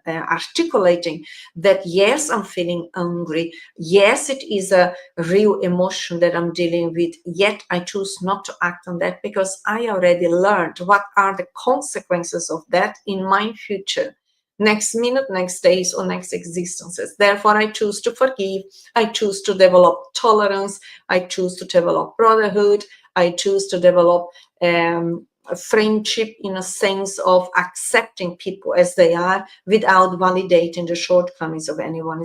articulating that, yes, I'm feeling angry. Yes, it is a real emotion that I'm dealing with, yet I choose not to act on that because I already learned what are the consequences of that in my future. Next minute, next days, or next existences. Therefore, I choose to forgive. I choose to develop tolerance. I choose to develop brotherhood. I choose to develop a friendship in a sense of accepting people as they are without validating the shortcomings of anyone.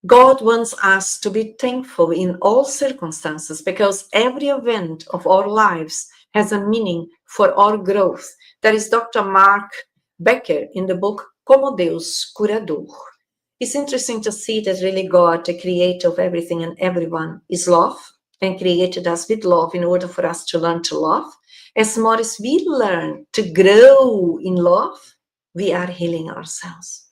God wants us to be thankful in all circumstances because every event of our lives has a meaning for our growth. That is Dr. Mark Becker in the book Como Deus Curador. It's interesting to see that really God, the creator of everything and everyone, is love and created us with love in order for us to learn to love. As more as we learn to grow in love, we are healing ourselves.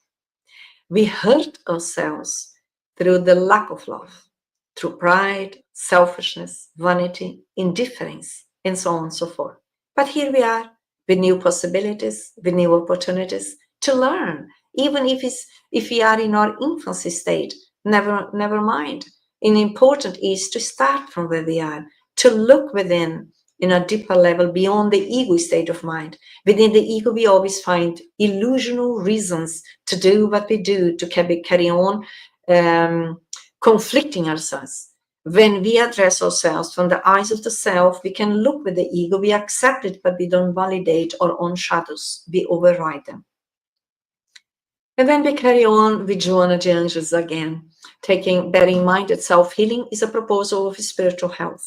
We hurt ourselves through the lack of love, through pride, selfishness, vanity, indifference, and so on and so forth. But here we are with new possibilities, with new opportunities to learn, even if we are in our infancy state, never mind. And important is to start from where we are, to look within in a deeper level beyond the ego state of mind. Within the ego, we always find illusional reasons to do what we do, to carry on conflicting ourselves. When we address ourselves from the eyes of the self, we can look with the ego, we accept it, but we don't validate our own shadows, we override them. And then we carry on with Joanna de Angelis again, bearing in mind that self-healing is a proposal of spiritual health.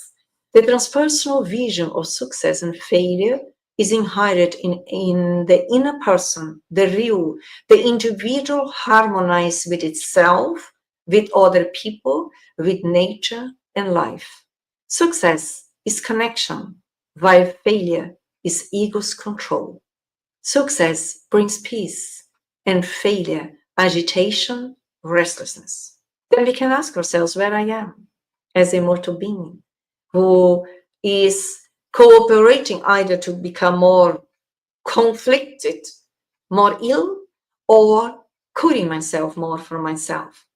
The transpersonal vision of success and failure is inherent in the inner person, the real, the individual harmonized with itself, with other people, with nature and life. Success is connection, while failure is ego's control. Success brings peace, and failure, agitation, restlessness. Then we can ask ourselves where I am as a mortal being who is cooperating either to become more conflicted, more ill, or curing myself more for myself.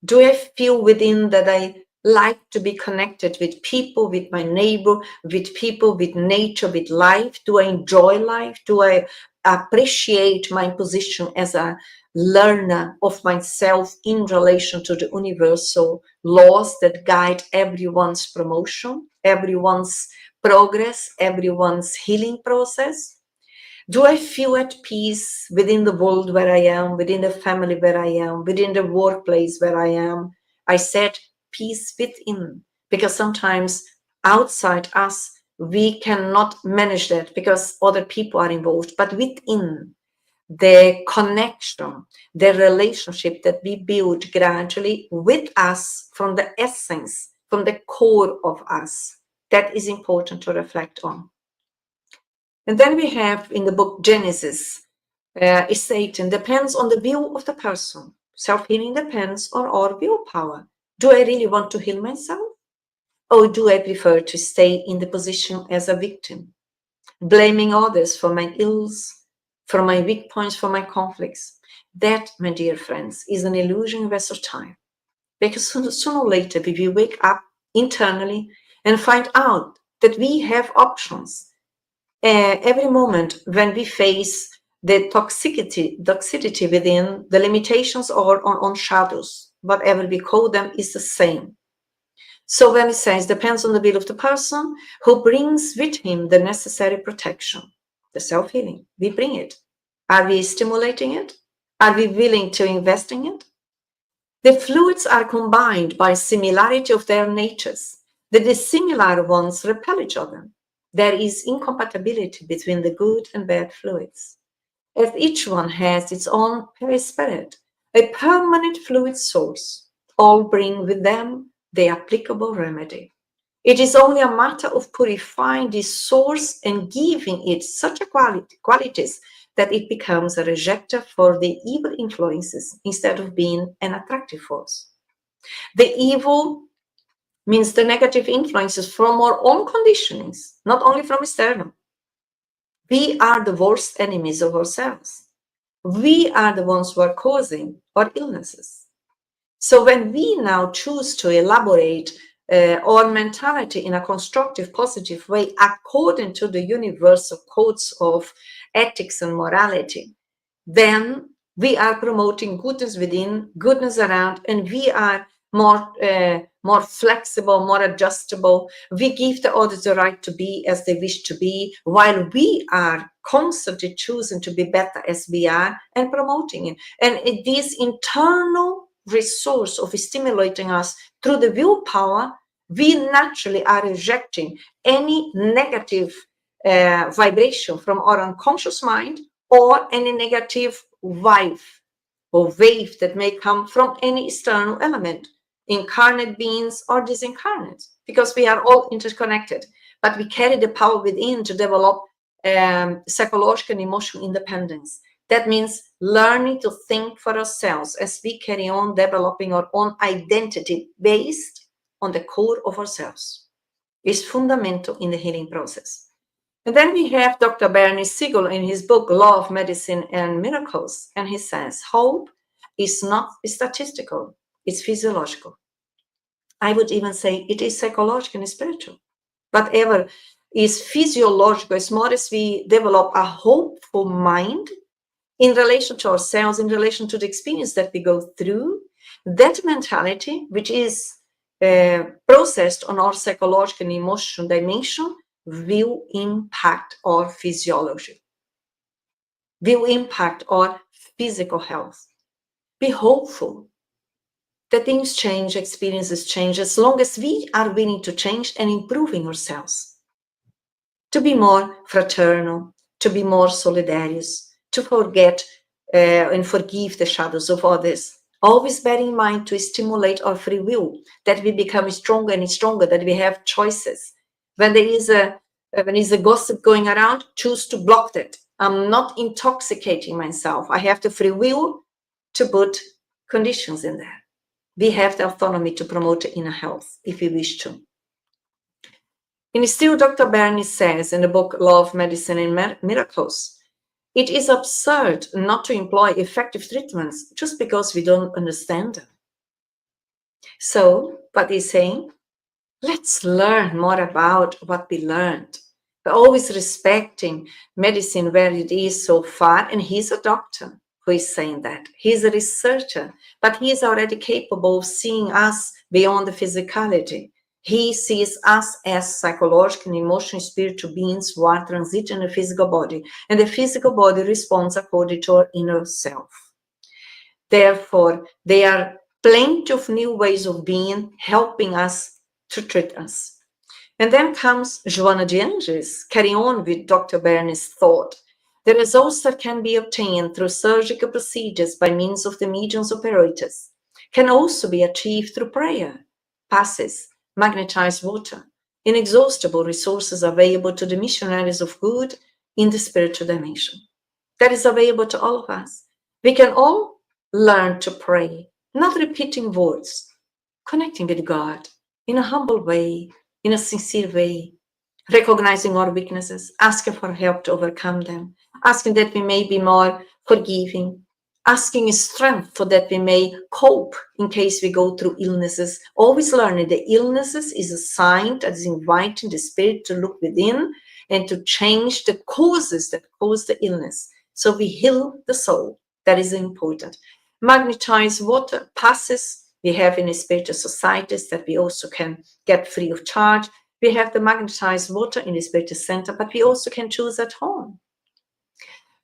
Do I feel within that I like to be connected with people, with my neighbor, with people, with nature, with life? Do I enjoy life? Do I appreciate my position as a learner of myself in relation to the universal laws that guide everyone's promotion, everyone's progress, everyone's healing process? Do I feel at peace within the world where I am, within the family where I am, within the workplace where I am? I said peace within, because sometimes outside us, we cannot manage that because other people are involved. But within, the connection, the relationship that we build gradually with us from the essence, from the core of us, That is important to reflect on. And then we have in the book Genesis, is Satan depends on the will of the person. Self-healing depends on our willpower. Do I really want to heal myself? Or do I prefer to stay in the position as a victim, blaming others for my ills, for my weak points, for my conflicts? That, my dear friends, is an illusion versatile. Because sooner or later we will wake up internally and find out that we have options. Every moment when we face the toxicity within, the limitations or on shadows, whatever we call them, is the same. So when it says depends on the will of the person who brings with him the necessary protection, the self-healing, we bring it. Are we stimulating it? Are we willing to invest in it? The fluids are combined by similarity of their natures. The dissimilar ones repel each other. There is incompatibility between the good and bad fluids, as each one has its own perispirit, a permanent fluid source. All bring with them the applicable remedy. It is only a matter of purifying this source and giving it such a qualities that it becomes a rejecter for the evil influences instead of being an attractive force. The evil means the negative influences from our own conditionings, not only from external. We are the worst enemies of ourselves. We are the ones who are causing our illnesses. So when we now choose to elaborate our mentality in a constructive, positive way, according to the universal codes of ethics and morality, then we are promoting goodness within, goodness around, and we are more flexible, more adjustable. We give the others the right to be as they wish to be, while we are constantly choosing to be better as we are and promoting it. And this internal resource of stimulating us through the willpower, we naturally are rejecting any negative vibration from our unconscious mind or any negative vibe or wave that may come from any external element, incarnate beings or disincarnate, because we are all interconnected, but we carry the power within to develop psychological and emotional independence. That means learning to think for ourselves as we carry on developing our own identity based on the core of ourselves. Is fundamental in the healing process. And then we have Dr. Bernie Siegel in his book, Law of Medicine and Miracles. And he says, hope is not statistical, it's physiological. I would even say it is psychological and spiritual. Whatever is physiological, as more as we develop a hopeful mind in relation to ourselves, in relation to the experience that we go through, that mentality, which is processed on our psychological and emotional dimension, will impact our physiology, will impact our physical health. Be hopeful that things change, experiences change, as long as we are willing to change and improving ourselves. To be more fraternal, to be more solidarious, to forget and forgive the shadows of others. Always bear in mind to stimulate our free will, that we become stronger and stronger, that we have choices. When there is a gossip going around, choose to block that. I'm not intoxicating myself. I have the free will to put conditions in there. We have the autonomy to promote inner health if we wish to. And still, Dr. Bernie says in the book Law of Medicine and Miracles, it is absurd not to employ effective treatments just because we don't understand them. So, what he's saying, let's learn more about what we learned. But always respecting medicine where it is so far, and he's a doctor who is saying that. He's a researcher, but he is already capable of seeing us beyond the physicality. He sees us as psychological and emotional spiritual beings who are transiting the physical body, and the physical body responds according to our inner self. Therefore, there are plenty of new ways of being helping us to treat us. And then comes Joana de Angelis, carrying on with Dr. Bernie's thought. The results that can be obtained through surgical procedures by means of the mediums operators can also be achieved through prayer, passes, magnetized water, inexhaustible resources available to the missionaries of good in the spiritual dimension. That is available to all of us. We can all learn to pray, not repeating words, connecting with God in a humble way, in a sincere way, recognizing our weaknesses, asking for help to overcome them, asking that we may be more forgiving, asking strength so that we may cope in case we go through illnesses, always learning the illnesses is a sign that is inviting the spirit to look within and to change the causes that cause the illness. So we heal the soul. That is important. Magnetized water passes we have in spiritual societies that we also can get free of charge. We have the magnetized water in the spiritual center, but we also can choose at home.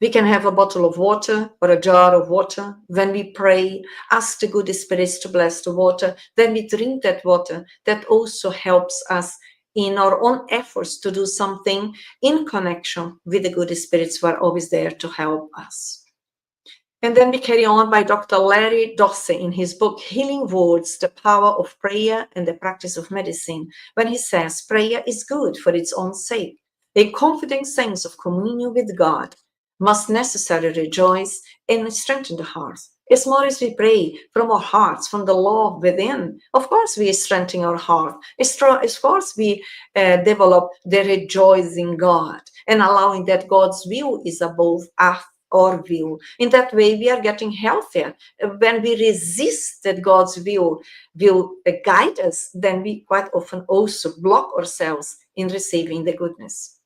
We can have a bottle of water or a jar of water. When we pray, ask the good spirits to bless the water. When we drink that water, that also helps us in our own efforts to do something in connection with the good spirits who are always there to help us. And then we carry on by Dr. Larry Dossey in his book, Healing Words, The Power of Prayer and the Practice of Medicine, when he says, prayer is good for its own sake. A confident sense of communion with God must necessarily rejoice and strengthen the heart. As more as we pray from our hearts, from the love within, of course we strengthen our heart. As course we develop the rejoicing God and allowing that God's will is above our will. In that way, we are getting healthier. When we resist that God's will guide us, then we quite often also block ourselves in receiving the goodness.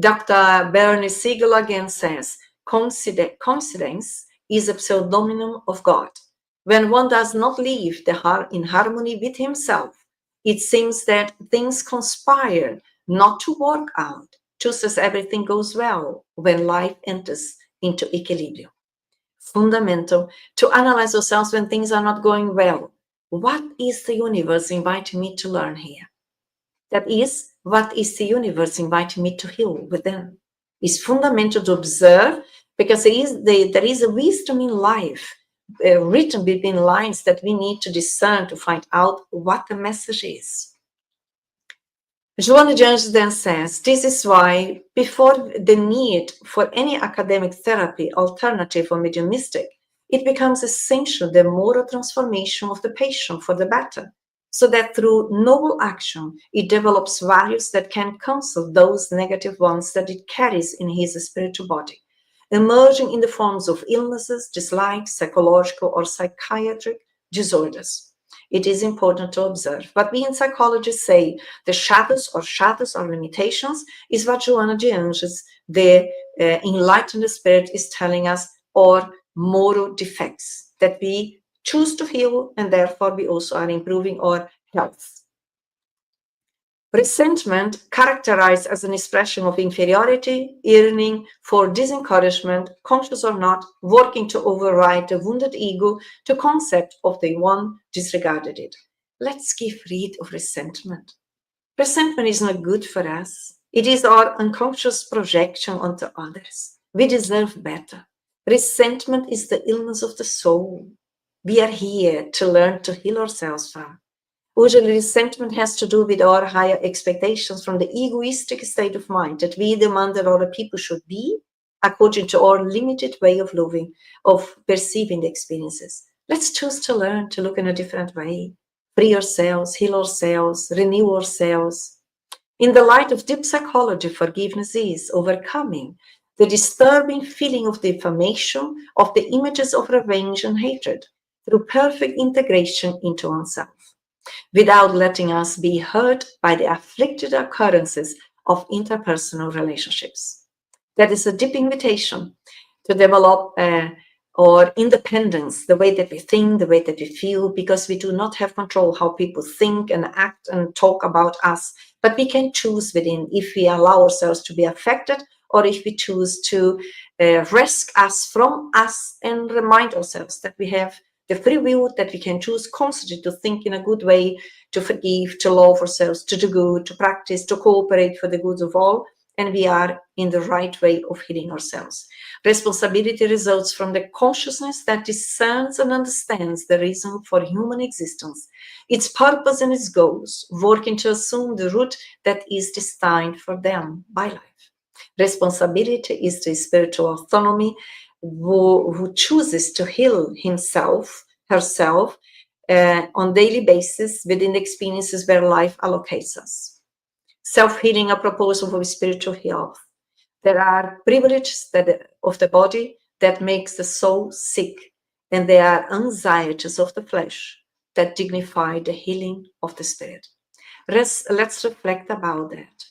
Dr. Bernie Siegel again says, coincidence is a pseudonym of God. When one does not live in harmony with himself, it seems that things conspire not to work out, just as everything goes well when life enters into equilibrium. Fundamental to analyze ourselves when things are not going well. What is the universe inviting me to learn here? That is, what is the universe inviting me to heal within? It's fundamental to observe because there is a wisdom in life written between lines that we need to discern to find out what the message is. Joana de Anjos then says, this is why before the need for any academic therapy, alternative or mediumistic, it becomes essential the moral transformation of the patient for the better, so that through noble action, it develops values that can cancel those negative ones that it carries in his spiritual body, emerging in the forms of illnesses, dislikes, psychological or psychiatric disorders. It is important to observe. But we in psychology say the shadows or limitations is what Joana de Anjos, the enlightened spirit, is telling us, or moral defects that we choose to heal, and therefore we also are improving our health. Resentment, characterized as an expression of inferiority, yearning for disencouragement, conscious or not, working to override the wounded ego, the concept of the one disregarded it. Let's give rid of resentment. Resentment is not good for us. It is our unconscious projection onto others. We deserve better. Resentment is the illness of the soul. We are here to learn to heal ourselves from. Usually, resentment has to do with our higher expectations from the egoistic state of mind that we demand that other people should be according to our limited way of living, of perceiving the experiences. Let's choose to learn to look in a different way, free ourselves, heal ourselves, renew ourselves. In the light of deep psychology, forgiveness is overcoming the disturbing feeling of defamation of the images of revenge and hatred through perfect integration into oneself, without letting us be hurt by the afflicted occurrences of interpersonal relationships. That is a deep invitation to develop our independence, the way that we think, the way that we feel, because we do not have control how people think and act and talk about us, but we can choose within if we allow ourselves to be affected or if we choose to rescue us from us and remind ourselves that we have the free will, that we can choose constantly to think in a good way, to forgive, to love ourselves, to do good, to practice, to cooperate for the good of all, and we are in the right way of healing ourselves. Responsibility results from the consciousness that discerns and understands the reason for human existence, its purpose and its goals, working to assume the route that is destined for them by life. Responsibility is the spiritual autonomy who chooses to heal himself, herself, on daily basis within the experiences where life allocates us. Self-healing, a proposal for spiritual health. There are privileges of the body that makes the soul sick, and there are anxieties of the flesh that dignify the healing of the spirit. Let's reflect about that.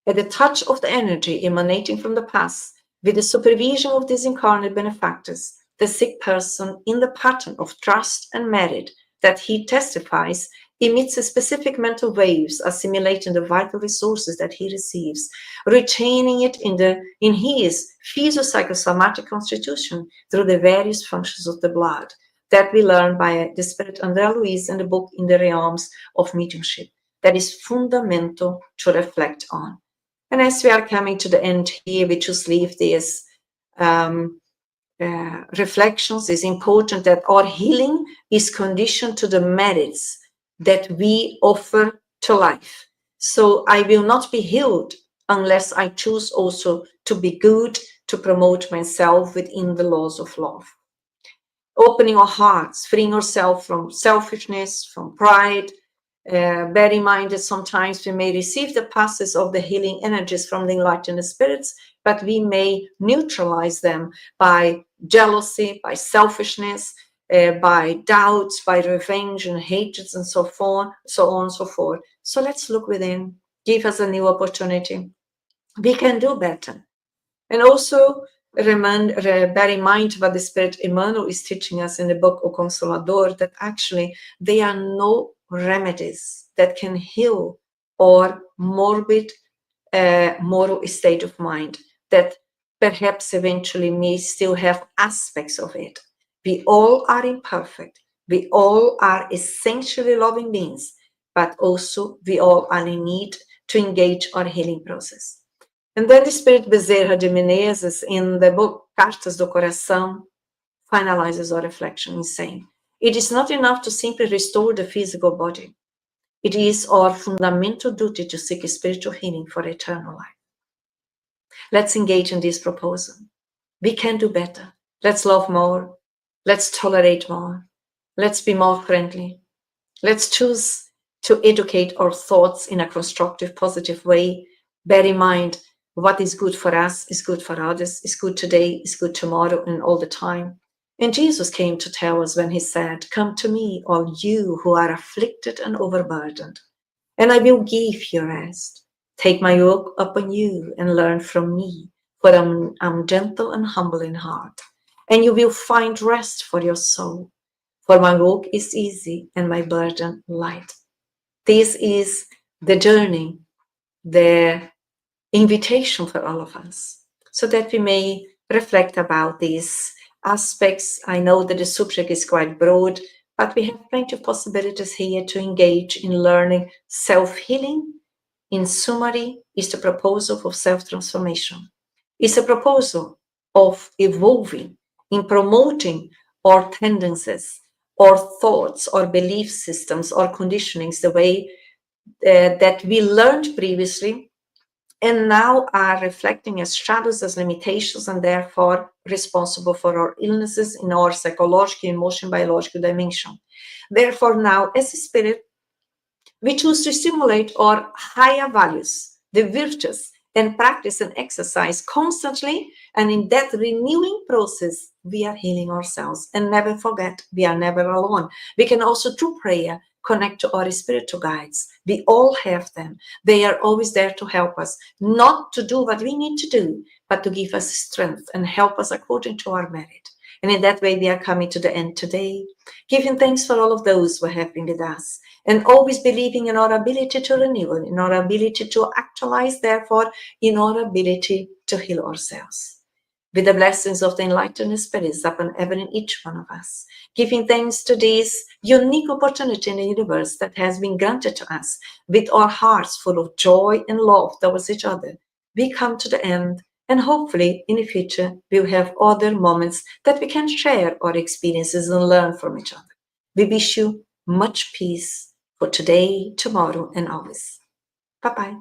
At the touch of the energy emanating from the past, with the supervision of these incarnate benefactors, the sick person, in the pattern of trust and merit that he testifies, emits a specific mental waves, assimilating the vital resources that he receives, retaining it in his physiopsychosomatic constitution through the various functions of the blood that we learn by the Spirit Andrea Luiz in the book In the Realms of Mediumship. That is fundamental to reflect on. And as we are coming to the end here, we just leave these reflections. It's important that our healing is conditioned to the merits that we offer to life. So I will not be healed unless I choose also to be good, to promote myself within the laws of love. Opening our hearts, freeing ourselves from selfishness, from pride. Bear in mind that sometimes we may receive the passes of the healing energies from the enlightened spirits, but we may neutralize them by jealousy, by selfishness, by doubts, by revenge and hatreds, and so on and so forth. So let's look within, give us a new opportunity. We can do better. And also bear in mind what the Spirit Emmanuel is teaching us in the book O Consolador, that actually there are no remedies that can heal our morbid moral state of mind that perhaps eventually may still have aspects of it. We all are imperfect. We all are essentially loving beings, but also we all are in need to engage our healing process. And then the Spirit Bezerra de Menezes in the book Cartas do Coração finalizes our reflection in saying, it is not enough to simply restore the physical body. It is our fundamental duty to seek spiritual healing for eternal life. Let's engage in this proposal. We can do better. Let's love more. Let's tolerate more. Let's be more friendly. Let's choose to educate our thoughts in a constructive, positive way. Bear in mind, what is good for us is good for others, is good today, is good tomorrow, and all the time. And Jesus came to tell us when he said, come to me, all you who are afflicted and overburdened, and I will give you rest. Take my yoke upon you and learn from me, for I'm gentle and humble in heart, and you will find rest for your soul. For my yoke is easy and my burden light. This is the journey, the invitation for all of us, so that we may reflect about these aspects. I know that the subject is quite broad, but we have plenty of possibilities here to engage in learning self-healing. In summary, is the proposal of self-transformation. It's a proposal of evolving, in promoting our tendencies, our thoughts, our belief systems, our conditionings, the way that we learned previously, and now are reflecting as shadows, as limitations, and therefore responsible for our illnesses in our psychological, emotional, biological dimension. Therefore, now, as a spirit, we choose to stimulate our higher values, the virtues, and practice and exercise constantly. And in that renewing process, we are healing ourselves. And never forget, we are never alone. We can also, through prayer, connect to our spiritual guides. We all have them. They are always there to help us, not to do what we need to do, but to give us strength and help us according to our merit. And in that way, we are coming to the end today, giving thanks for all of those who have been with us, and always believing in our ability to renew, in our ability to actualize, therefore, in our ability to heal ourselves. with the blessings of the Enlightened Spirits upon every and each one of us, giving thanks to this unique opportunity in the universe that has been granted to us, with our hearts full of joy and love towards each other. We come to the end, and hopefully in the future we'll have other moments that we can share our experiences and learn from each other. We wish you much peace for today, tomorrow, and always. Bye-bye.